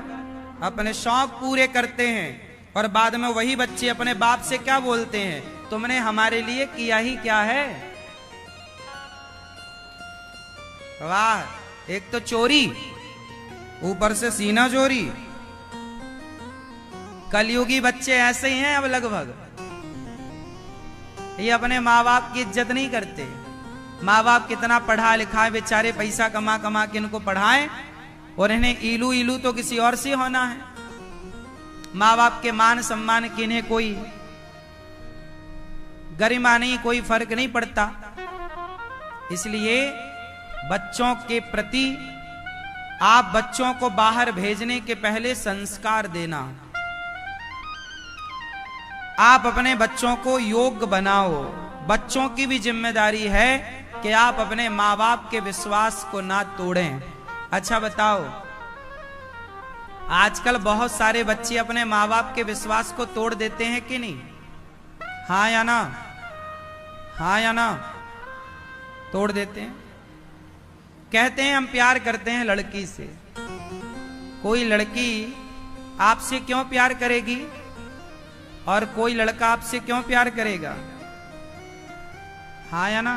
अपने शौक पूरे करते हैं और बाद में वही बच्चे अपने बाप से क्या बोलते हैं? तुमने हमारे लिए किया ही क्या है? वाह, एक तो चोरी, ऊपर से सीना चोरी। कलयुगी बच्चे ऐसे ही हैं अब लगभग। ये अपने माँ बाप की इज्जत नहीं करते। माँ बाप कितना पढ़ा लिखा है, बेचारे पैसा कमा कमा के इनको पढ़ाएं और इन्हें ईलू ईलू तो किसी और से होना है। माँ बाप के मान सम्मान की इन्हें कोई गरिमा नहीं, कोई फर्क नहीं पड़ता। इसलिए बच्चों के प्रति आप बच्चों को बाहर भेजने के पहले संस्कार देना। आप अपने बच्चों को योग्य बनाओ। बच्चों की भी जिम्मेदारी है कि आप अपने माँ बाप के विश्वास को ना तोड़ें। अच्छा बताओ, आजकल बहुत सारे बच्चे अपने माँ बाप के विश्वास को तोड़ देते हैं कि नहीं? हाँ या ना? हाँ या ना? तोड़ देते हैं। कहते हैं हम प्यार करते हैं लड़की से। कोई लड़की आपसे क्यों प्यार करेगी और कोई लड़का आपसे क्यों प्यार करेगा? हाँ या ना?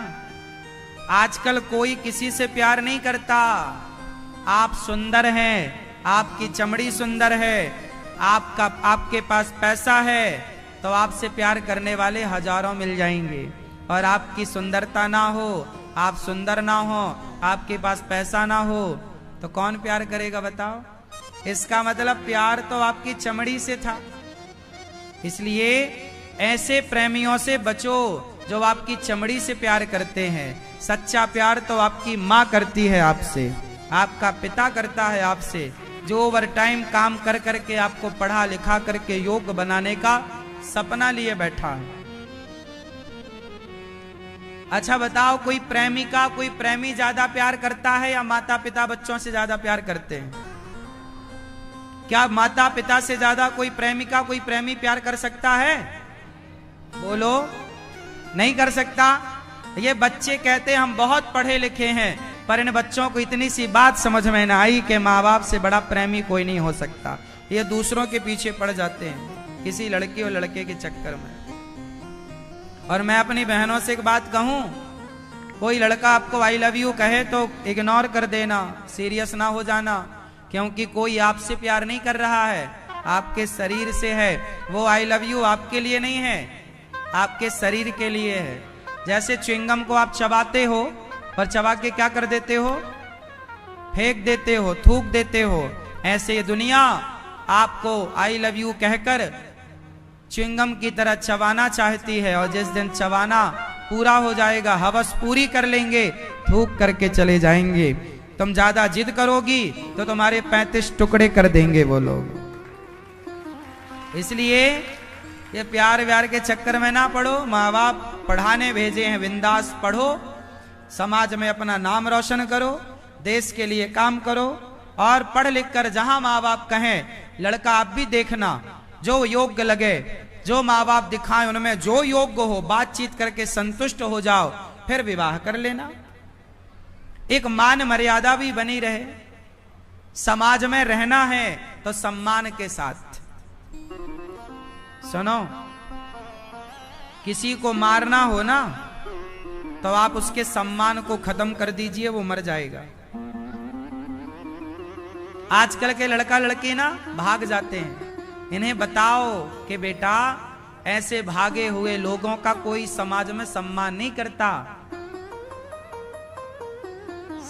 आजकल कोई किसी से प्यार नहीं करता। आप सुंदर हैं, आपकी चमड़ी सुंदर है, आपके पास पैसा है तो आपसे प्यार करने वाले हजारों मिल जाएंगे। और आपकी सुंदरता ना हो, आप सुंदर ना हो, आपके पास पैसा ना हो तो कौन प्यार करेगा बताओ? इसका मतलब प्यार तो आपकी चमड़ी से था। इसलिए ऐसे प्रेमियों से बचो जो आपकी चमड़ी से प्यार करते हैं। सच्चा प्यार तो आपकी माँ करती है आपसे, आपका पिता करता है आपसे, जो ओवर टाइम काम कर करके आपको पढ़ा लिखा करके योग्य बनाने का सपना लिए बैठा है। अच्छा बताओ, कोई प्रेमिका कोई प्रेमी ज्यादा प्यार करता है या माता पिता बच्चों से ज्यादा प्यार करते हैं? क्या माता पिता से ज्यादा कोई प्रेमिका कोई प्रेमी प्यार कर सकता है? बोलो, नहीं कर सकता। ये बच्चे कहते हैं हम बहुत पढ़े लिखे हैं, पर इन बच्चों को इतनी सी बात समझ में ना आई कि माँ बाप से बड़ा प्रेमी कोई नहीं हो सकता। ये दूसरों के पीछे पड़ जाते हैं किसी लड़की और लड़के के चक्कर में। और मैं अपनी बहनों से एक बात कहूं, कोई लड़का आपको आई लव यू कहे तो इग्नोर कर देना, सीरियस ना हो जाना, क्योंकि कोई आपसे प्यार नहीं कर रहा है, आपके शरीर से है। वो आई लव यू आपके लिए नहीं है, आपके शरीर के लिए है। जैसे च्युइंगम को आप चबाते हो और चबा के क्या कर देते हो? फेंक देते हो, थूक देते हो। ऐसे ये दुनिया आपको आई लव यू कहकर च्युइंगम की तरह चबाना चाहती है, और जिस दिन चबाना पूरा हो जाएगा, हवस पूरी कर लेंगे, थूक करके चले जाएंगे। तुम ज्यादा जिद करोगी तो तुम्हारे 35 टुकड़े कर देंगे वो लोग। इसलिए ये प्यार व्यार के चक्कर में ना पड़ो। माँ बाप पढ़ाने भेजे हैं, बिंदास पढ़ो, समाज में अपना नाम रोशन करो, देश के लिए काम करो, और पढ़ लिख कर जहां माँ बाप कहें लड़का आप भी देखना, जो योग्य लगे, जो माँ बाप दिखाएं उनमें जो योग्य हो, बातचीत करके संतुष्ट हो जाओ, फिर विवाह कर लेना। एक मान मर्यादा भी बनी रहे। समाज में रहना है तो सम्मान के साथ। सुनो, किसी को मारना हो ना तो आप उसके सम्मान को खत्म कर दीजिए, वो मर जाएगा। आजकल के लड़का लड़की ना भाग जाते हैं। इन्हें बताओ कि बेटा ऐसे भागे हुए लोगों का कोई समाज में सम्मान नहीं करता।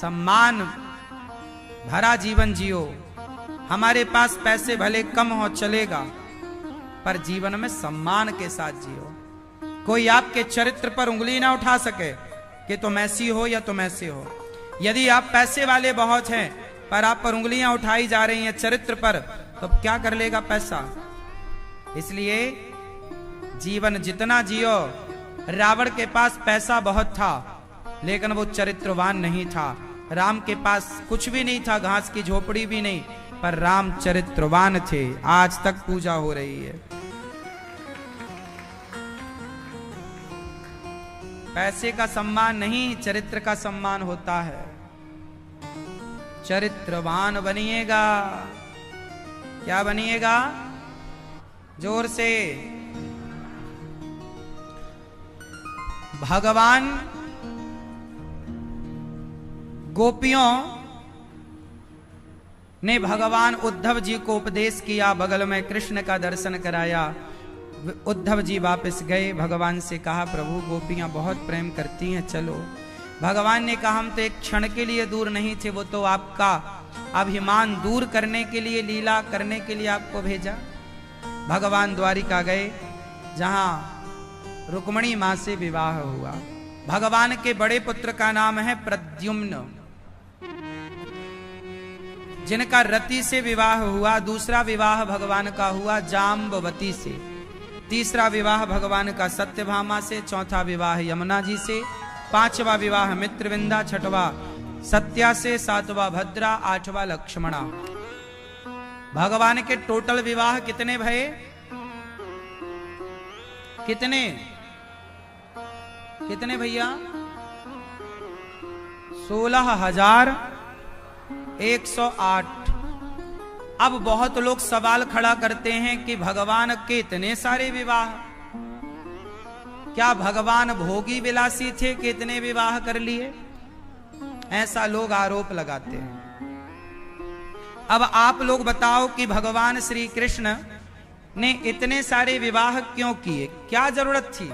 सम्मान भरा जीवन जियो। हमारे पास पैसे भले कम हो चलेगा, पर जीवन में सम्मान के साथ जियो। कोई आपके चरित्र पर उंगली ना उठा सके कि तुम ऐसी हो या तुम ऐसे हो। यदि आप पैसे वाले बहुत हैं पर आप पर उंगलियां उठाई जा रही हैं चरित्र पर, तो क्या कर लेगा पैसा? इसलिए जीवन जितना जियो। रावण के पास पैसा बहुत था लेकिन वो चरित्रवान नहीं था। राम के पास कुछ भी नहीं था, घास की झोपड़ी भी नहीं, पर राम चरित्रवान थे। आज तक पूजा हो रही है। पैसे का सम्मान नहीं, चरित्र का सम्मान होता है। चरित्रवान बनिएगा। क्या बनिएगा? जोर से। भगवान गोपियों ने भगवान उद्धव जी को उपदेश किया, बगल में कृष्ण का दर्शन कराया। उद्धव जी वापस गए, भगवान से कहा प्रभु गोपियां बहुत प्रेम करती हैं, चलो। भगवान ने कहा हम तो एक क्षण के लिए दूर नहीं थे, वो तो आपका अभिमान दूर करने के लिए, लीला करने के लिए आपको भेजा। भगवान द्वारिका गए जहां रुक्मणी मां से विवाह हुआ। भगवान के बड़े पुत्र का नाम है प्रद्युम्न। जिनका रति से विवाह हुआ, दूसरा विवाह भगवान का हुआ जाम्बवती से, तीसरा विवाह भगवान का सत्यभामा से, चौथा विवाह यमुना जी से, पांचवा विवाह मित्रविंदा, छठवा सत्या से, सातवां भद्रा, आठवां लक्ष्मणा। भगवान के टोटल विवाह कितने भये? कितने कितने भैया? 16,108। अब बहुत लोग सवाल खड़ा करते हैं कि भगवान के इतने सारे विवाह, क्या भगवान भोगी विलासी थे कि इतने विवाह कर लिए? ऐसा लोग आरोप लगाते हैं। अब आप लोग बताओ कि भगवान श्री कृष्ण ने इतने सारे विवाह क्यों किए? क्या जरूरत थी?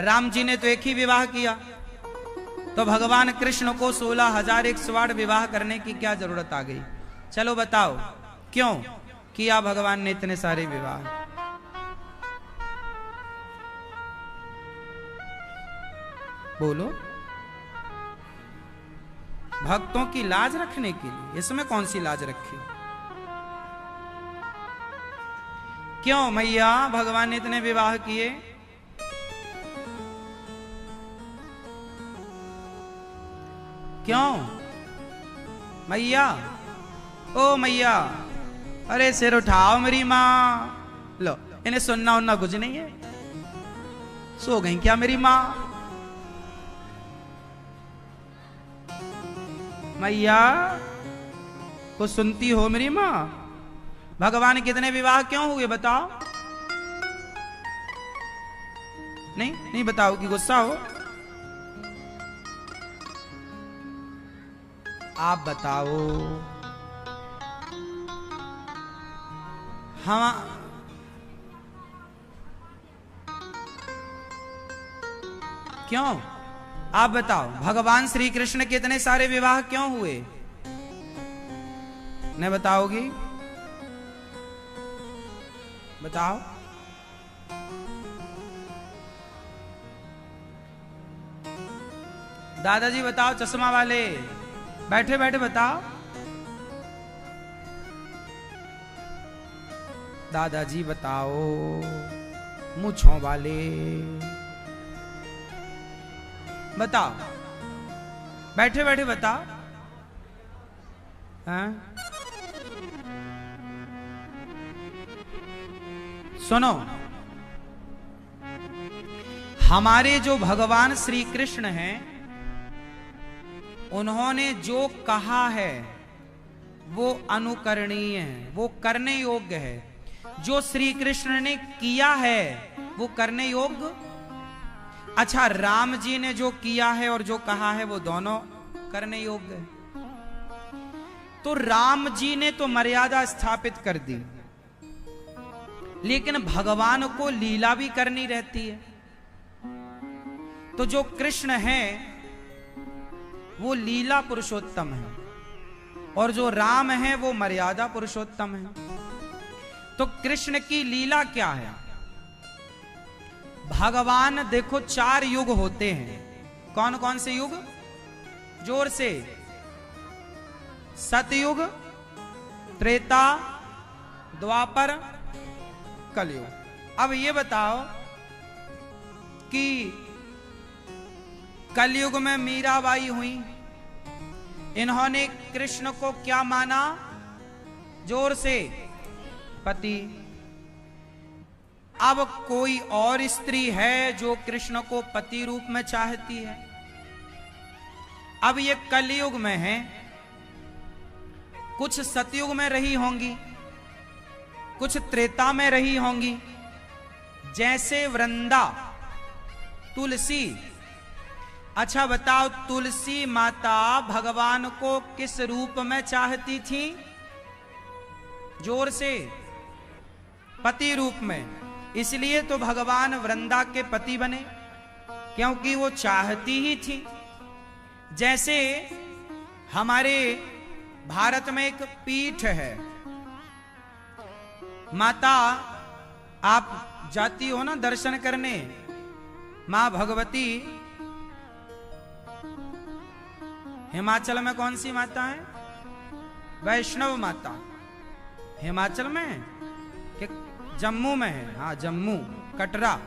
राम जी ने तो एक ही विवाह किया, तो भगवान कृष्ण को 16,108 विवाह करने की क्या जरूरत आ गई? चलो बताओ क्यों किया भगवान ने इतने सारे विवाह? बोलो। भक्तों की लाज रखने के लिए। इसमें कौन सी लाज रखी? क्यों मैया भगवान ने इतने विवाह किए? क्यों मैया? ओ मैया, अरे सिर उठाओ मेरी माँ। लो, इन्हें सुनना उन्ना कुछ नहीं है। सो गई क्या मेरी माँ? मैया को सुनती हो मेरी माँ? भगवान कितने विवाह क्यों हुए बताओ? नहीं बताओ कि गुस्सा हो? आप बताओ। हम क्यों? आप बताओ, भगवान श्री कृष्ण के इतने सारे विवाह क्यों हुए? नहीं बताओगी? बताओ। दादाजी बताओ, चश्मा वाले बैठे बैठे बताओ। दादाजी बताओ, मूंछों वाले बताओ, बैठे बैठे बताओ। हाँ? सुनो, हमारे जो भगवान श्री कृष्ण हैं, उन्होंने जो कहा है वो अनुकरणीय है, वो करने योग्य है। जो श्री कृष्ण ने किया है वो करने योग्य। अच्छा, राम जी ने जो किया है और जो कहा है वो दोनों करने योग्य है। तो राम जी ने तो मर्यादा स्थापित कर दी, लेकिन भगवान को लीला भी करनी रहती है। तो जो कृष्ण है वो लीला पुरुषोत्तम है, और जो राम है वो मर्यादा पुरुषोत्तम है। तो कृष्ण की लीला क्या है? भगवान देखो 4 युग होते हैं। कौन कौन से युग? जोर से। सतयुग, त्रेता, द्वापर, कलयुग। अब ये बताओ कि कलयुग में मीराबाई हुई, इन्होंने कृष्ण को क्या माना? जोर से, पति। अब कोई और स्त्री है जो कृष्ण को पति रूप में चाहती है? अब ये कलयुग में है, कुछ सतयुग में रही होंगी, कुछ त्रेता में रही होंगी। जैसे वृंदा, तुलसी। अच्छा बताओ, तुलसी माता भगवान को किस रूप में चाहती थी? जोर से, पति रूप में। इसलिए तो भगवान वृंदा के पति बने, क्योंकि वो चाहती ही थी। जैसे हमारे भारत में एक पीठ है, माता आप जाती हो ना दर्शन करने, मां भगवती। हिमाचल में कौन सी माता है? वैष्णव माता हिमाचल में है कि जम्मू में है? हाँ, जम्मू, कटरा,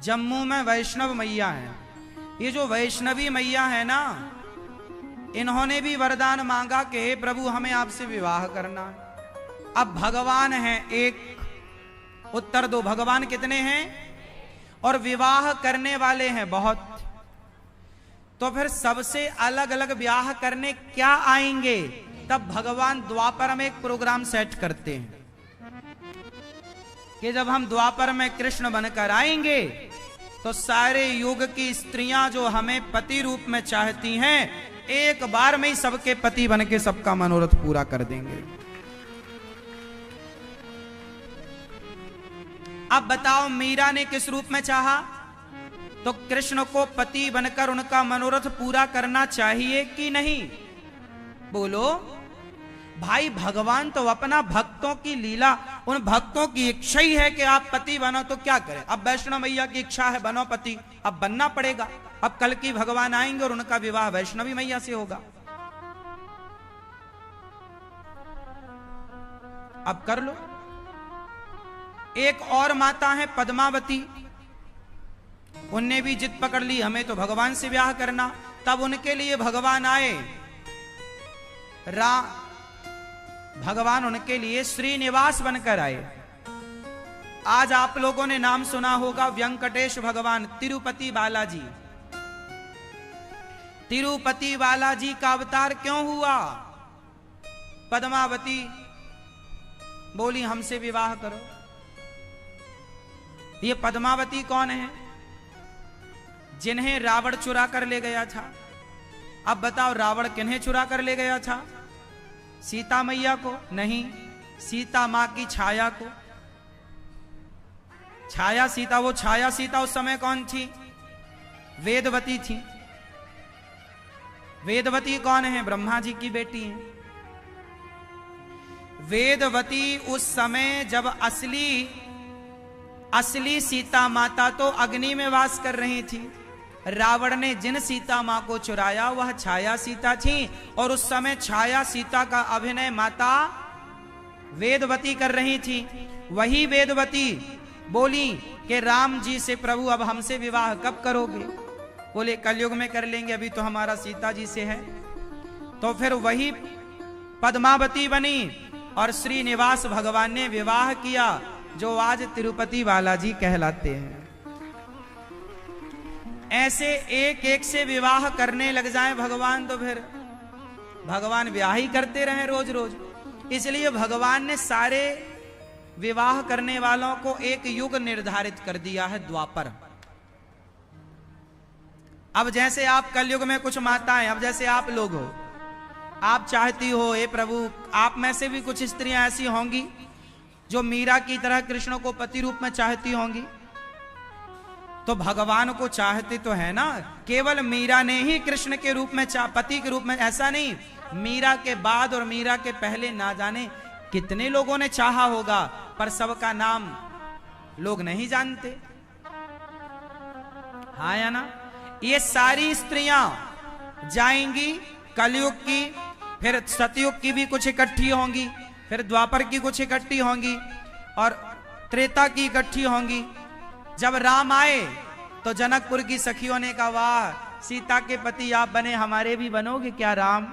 जम्मू में वैष्णव मैया है। ये जो वैष्णवी मैया है ना, इन्होंने भी वरदान मांगा कि हे प्रभु हमें आपसे विवाह करना है। अब भगवान है एक, उत्तर दो, भगवान कितने हैं? और विवाह करने वाले हैं बहुत। तो फिर सबसे अलग अलग ब्याह करने क्या आएंगे? तब भगवान द्वापर में एक प्रोग्राम सेट करते हैं कि जब हम द्वापर में कृष्ण बनकर आएंगे तो सारे युग की स्त्रियां जो हमें पति रूप में चाहती हैं, एक बार में ही सबके पति बन के सबका मनोरथ पूरा कर देंगे। अब बताओ, मीरा ने किस रूप में चाहा? तो कृष्ण को पति बनकर उनका मनोरथ पूरा करना चाहिए कि नहीं? बोलो भाई, भगवान तो अपना भक्तों की लीला, उन भक्तों की इच्छा ही है कि आप पति बनो, तो क्या करें? अब वैष्णव मैया की इच्छा है बनो पति, अब बनना पड़ेगा। अब कल की भगवान आएंगे और उनका विवाह वैष्णवी मैया से होगा। अब कर लो। एक और माता है पद्मावती, उनने भी जिद पकड़ ली हमें तो भगवान से ब्याह करना। तब उनके लिए भगवान आए, भगवान उनके लिए श्रीनिवास बनकर आए। आज आप लोगों ने नाम सुना होगा वेंकटेश भगवान, तिरुपति बालाजी। तिरुपति बालाजी का अवतार क्यों हुआ? पद्मावती बोली हमसे विवाह करो। ये पद्मावती कौन है? जिन्हें रावण चुरा कर ले गया था। अब बताओ, रावण किन्हें चुरा कर ले गया था? सीता मैया को? नहीं, सीता मां की छाया को। छाया सीता, वो छाया सीता उस समय कौन थी? वेदवती थी। वेदवती कौन है? ब्रह्मा जी की बेटी है। वेदवती उस समय जब असली सीता माता तो अग्नि में वास कर रही थी। रावण ने जिन सीता मां को चुराया वह छाया सीता थी, और उस समय छाया सीता का अभिनय माता वेदवती कर रही थी। वही वेदवती बोली कि राम जी से प्रभु अब हमसे विवाह कब करोगे? बोले कलयुग में कर लेंगे, अभी तो हमारा सीता जी से है। तो फिर वही पद्मावती बनी और श्रीनिवास भगवान ने विवाह किया, जो आज तिरुपति बालाजी कहलाते हैं। ऐसे एक एक से विवाह करने लग जाए भगवान, तो फिर भगवान ब्याह ही करते रहे रोज रोज। इसलिए भगवान ने सारे विवाह करने वालों को एक युग निर्धारित कर दिया है, द्वापर। अब जैसे आप कलयुग में कुछ माताएं, अब जैसे आप लोग हो, आप चाहती हो हे प्रभु, आप में से भी कुछ स्त्रियां ऐसी होंगी जो मीरा की तरह कृष्ण को पति रूप में चाहती होंगी। तो भगवान को चाहते तो है ना, केवल मीरा ने ही कृष्ण के रूप में पति के रूप में, ऐसा नहीं। मीरा के बाद और मीरा के पहले ना जाने कितने लोगों ने चाहा होगा, पर सबका नाम लोग नहीं जानते। हाँ या ना? ये सारी स्त्रियां जाएंगी कलयुग की, फिर सतयुग की भी कुछ इकट्ठी होंगी, फिर द्वापर की कुछ इकट्ठी होंगी, और त्रेता की इकट्ठी होंगी। जब राम आए तो जनकपुर की सखियों ने कहा वाह, सीता के पति आप बने, हमारे भी बनोगे क्या राम?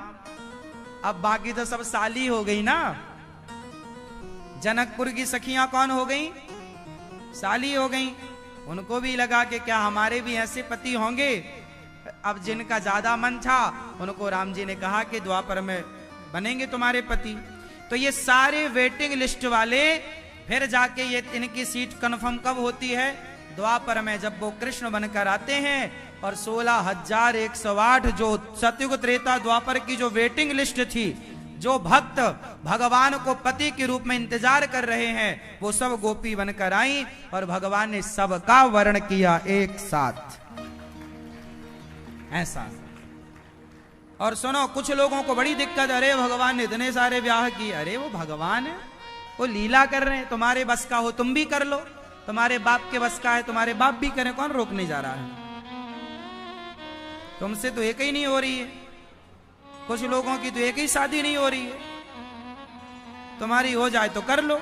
अब बाकी तो सब साली हो गई ना। जनकपुर की सखियां कौन हो गई? साली हो गई। उनको भी लगा कि क्या हमारे भी ऐसे पति होंगे। अब जिनका ज्यादा मन था उनको राम जी ने कहा कि द्वापर में बनेंगे तुम्हारे पति। तो ये सारे वेटिंग लिस्ट वाले फिर जाके ये इनकी सीट कंफर्म कब होती है? द्वापर में, जब वो कृष्ण बनकर आते हैं। और 16,108 जो सतयुग त्रेता द्वापर की जो वेटिंग लिस्ट थी, जो भक्त भगवान को पति के रूप में इंतजार कर रहे हैं, वो सब गोपी बनकर आई और भगवान ने सबका वर्ण किया एक साथ, ऐसा। और सुनो, कुछ लोगों को बड़ी दिक्कत, अरे भगवान ने इतने सारे ब्याह किए। अरे वो भगवान है, वो लीला कर रहे हैं, तुम्हारे बस का हो तुम भी कर लो, तुम्हारे बाप के बस का है तुम्हारे बाप भी करें, कौन रोकने जा रहा है? तुमसे तो एक ही नहीं हो रही है। कुछ लोगों की तो एक ही शादी नहीं हो रही है, तुम्हारी हो जाए तो कर लो।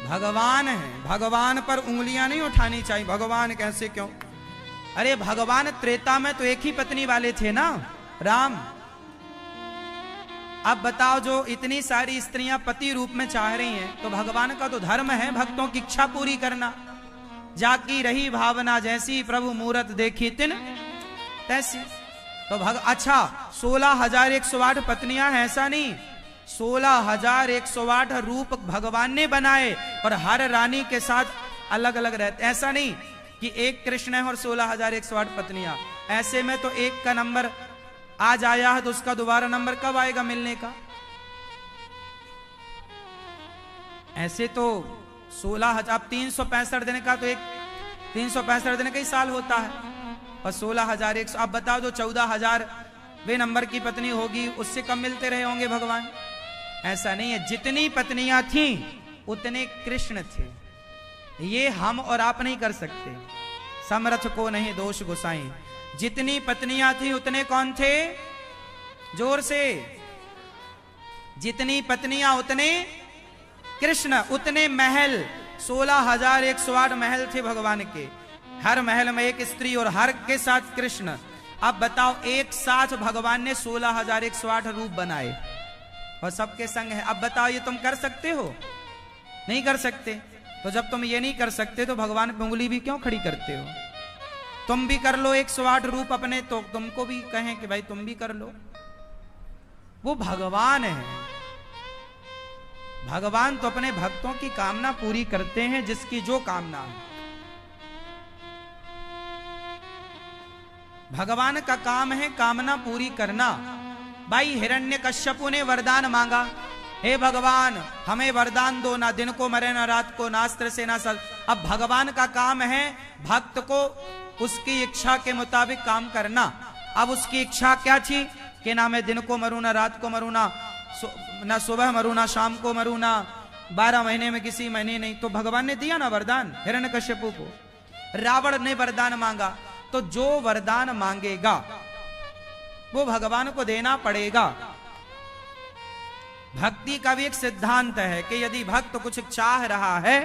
भगवान है, भगवान पर उंगलियां नहीं उठानी चाहिए। भगवान कैसे क्यों? अरे भगवान त्रेता में तो एक ही पत्नी वाले थे ना, राम। अब बताओ, जो इतनी सारी स्त्रियां पति रूप में चाह रही हैं, तो भगवान का तो धर्म है भक्तों की इच्छा पूरी करना। जाकी रही भावना जैसी, प्रभु मूरत देखी तिन तैसी। तो अच्छा 16,108 पत्नियां हैं, ऐसा नहीं, 16,108 रूप भगवान ने बनाए और हर रानी के साथ अलग अलग रहते। ऐसा नहीं कि एक कृष्ण है और 16,108 पत्नियां। ऐसे में तो एक का नंबर आज आया है तो उसका दोबारा नंबर कब आएगा मिलने का? ऐसे तो 16,000, 365 दिन का तो एक 365 दिन का ही साल होता है, और 16,100। अब बताओ, जो 14,000 वे नंबर की पत्नी होगी उससे कम मिलते रहे होंगे भगवान? ऐसा नहीं है। जितनी पत्नियां थीं उतने कृष्ण थे। ये हम और आप नहीं कर सकते। समर्थ को नहीं दोष गुसाई। जितनी पत्नियां थी उतने कौन थे? जोर से। जितनी पत्नियां उतने कृष्ण, उतने महल। 16,108 महल थे भगवान के। हर महल में एक स्त्री और हर के साथ कृष्ण। अब बताओ, एक साथ भगवान ने 16,108 रूप बनाए और सबके संग है। अब बताओ, ये तुम कर सकते हो? नहीं कर सकते। तो जब तुम ये नहीं कर सकते तो भगवान पे उंगली भी क्यों खड़ी करते हो? तुम भी कर लो 108 रूप अपने, तो तुमको भी कहें कि भाई तुम भी कर लो। वो भगवान है। भगवान तो अपने भक्तों की कामना पूरी करते हैं, जिसकी जो कामना है। भगवान का काम है कामना पूरी करना। भाई हिरण्यकश्यपु ने वरदान मांगा, हे भगवान हमें वरदान दो, ना दिन को मरे ना रात को, ना अस्त्र से ना सर। अब भगवान का काम है भक्त को उसकी इच्छा के मुताबिक काम करना। अब उसकी इच्छा क्या थी कि ना मैं दिन को मरूं ना रात को मरूं, ना सुबह मरूं ना शाम को मरूं, ना 12 महीने में किसी महीने नहीं। तो भगवान ने दिया ना वरदान हिरण्यकश्यपु को। रावण ने वरदान मांगा, तो जो वरदान मांगेगा वो भगवान को देना पड़ेगा। भक्ति का भी एक सिद्धांत है कि यदि भक्त कुछ चाह रहा है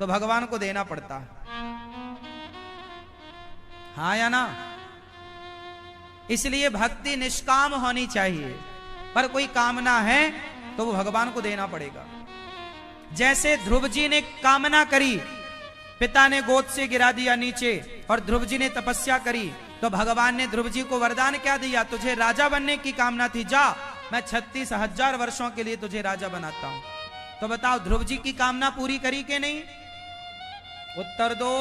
तो भगवान को देना पड़ता है। हाँ या ना? इसलिए भक्ति निष्काम होनी चाहिए, पर कोई कामना है तो वो भगवान को देना पड़ेगा। जैसे ध्रुव जी ने कामना करी, पिता ने गोद से गिरा दिया नीचे और ध्रुव जी ने तपस्या करी, तो भगवान ने ध्रुव जी को वरदान क्या दिया? तुझे राजा बनने की कामना थी, जा मैं 36,000 वर्षों के लिए तुझे राजा बनाता हूं। तो बताओ ध्रुव जी की कामना पूरी करी कि नहीं? उत्तर दो।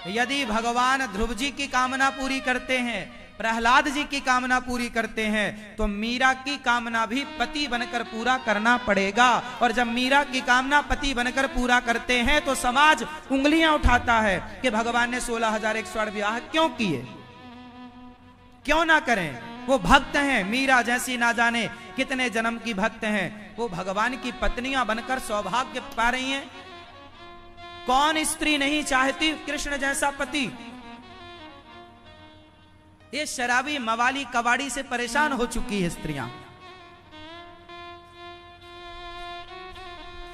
यदि भगवान ध्रुव जी की कामना पूरी करते हैं, प्रहलाद जी की कामना पूरी करते हैं, तो मीरा की कामना भी पति बनकर पूरा करना पड़ेगा। और जब मीरा की कामना पति बनकर पूरा करते हैं तो समाज उंगलियां उठाता है कि भगवान ने 16,108 विवाह क्यों किए? क्यों ना करें? वो भक्त हैं। मीरा जैसी ना जाने कितने जन्म की भक्त हैं, वो भगवान की पत्नियां बनकर सौभाग्य पा रही हैं। कौन स्त्री नहीं चाहती कृष्ण जैसा पति? ये शराबी मवाली कबाड़ी से परेशान हो चुकी है स्त्रियां।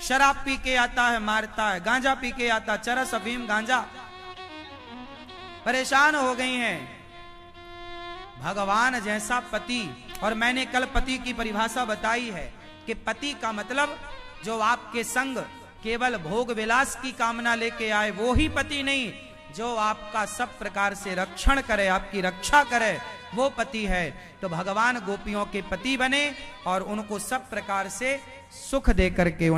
शराब पी के आता है मारता है, गांजा पी के आता, चरस अफीम गांजा, परेशान हो गई हैं। भगवान जैसा पति, और मैंने कल पति की परिभाषा बताई है कि पति का मतलब जो आपके संग केवल भोग विलास की कामना लेके आए वो ही पति नहीं, जो आपका सब प्रकार से रक्षण करे, आपकी रक्षा करे, वो पति है। तो भगवान गोपियों के पति बने और उनको सब प्रकार से सुख दे करके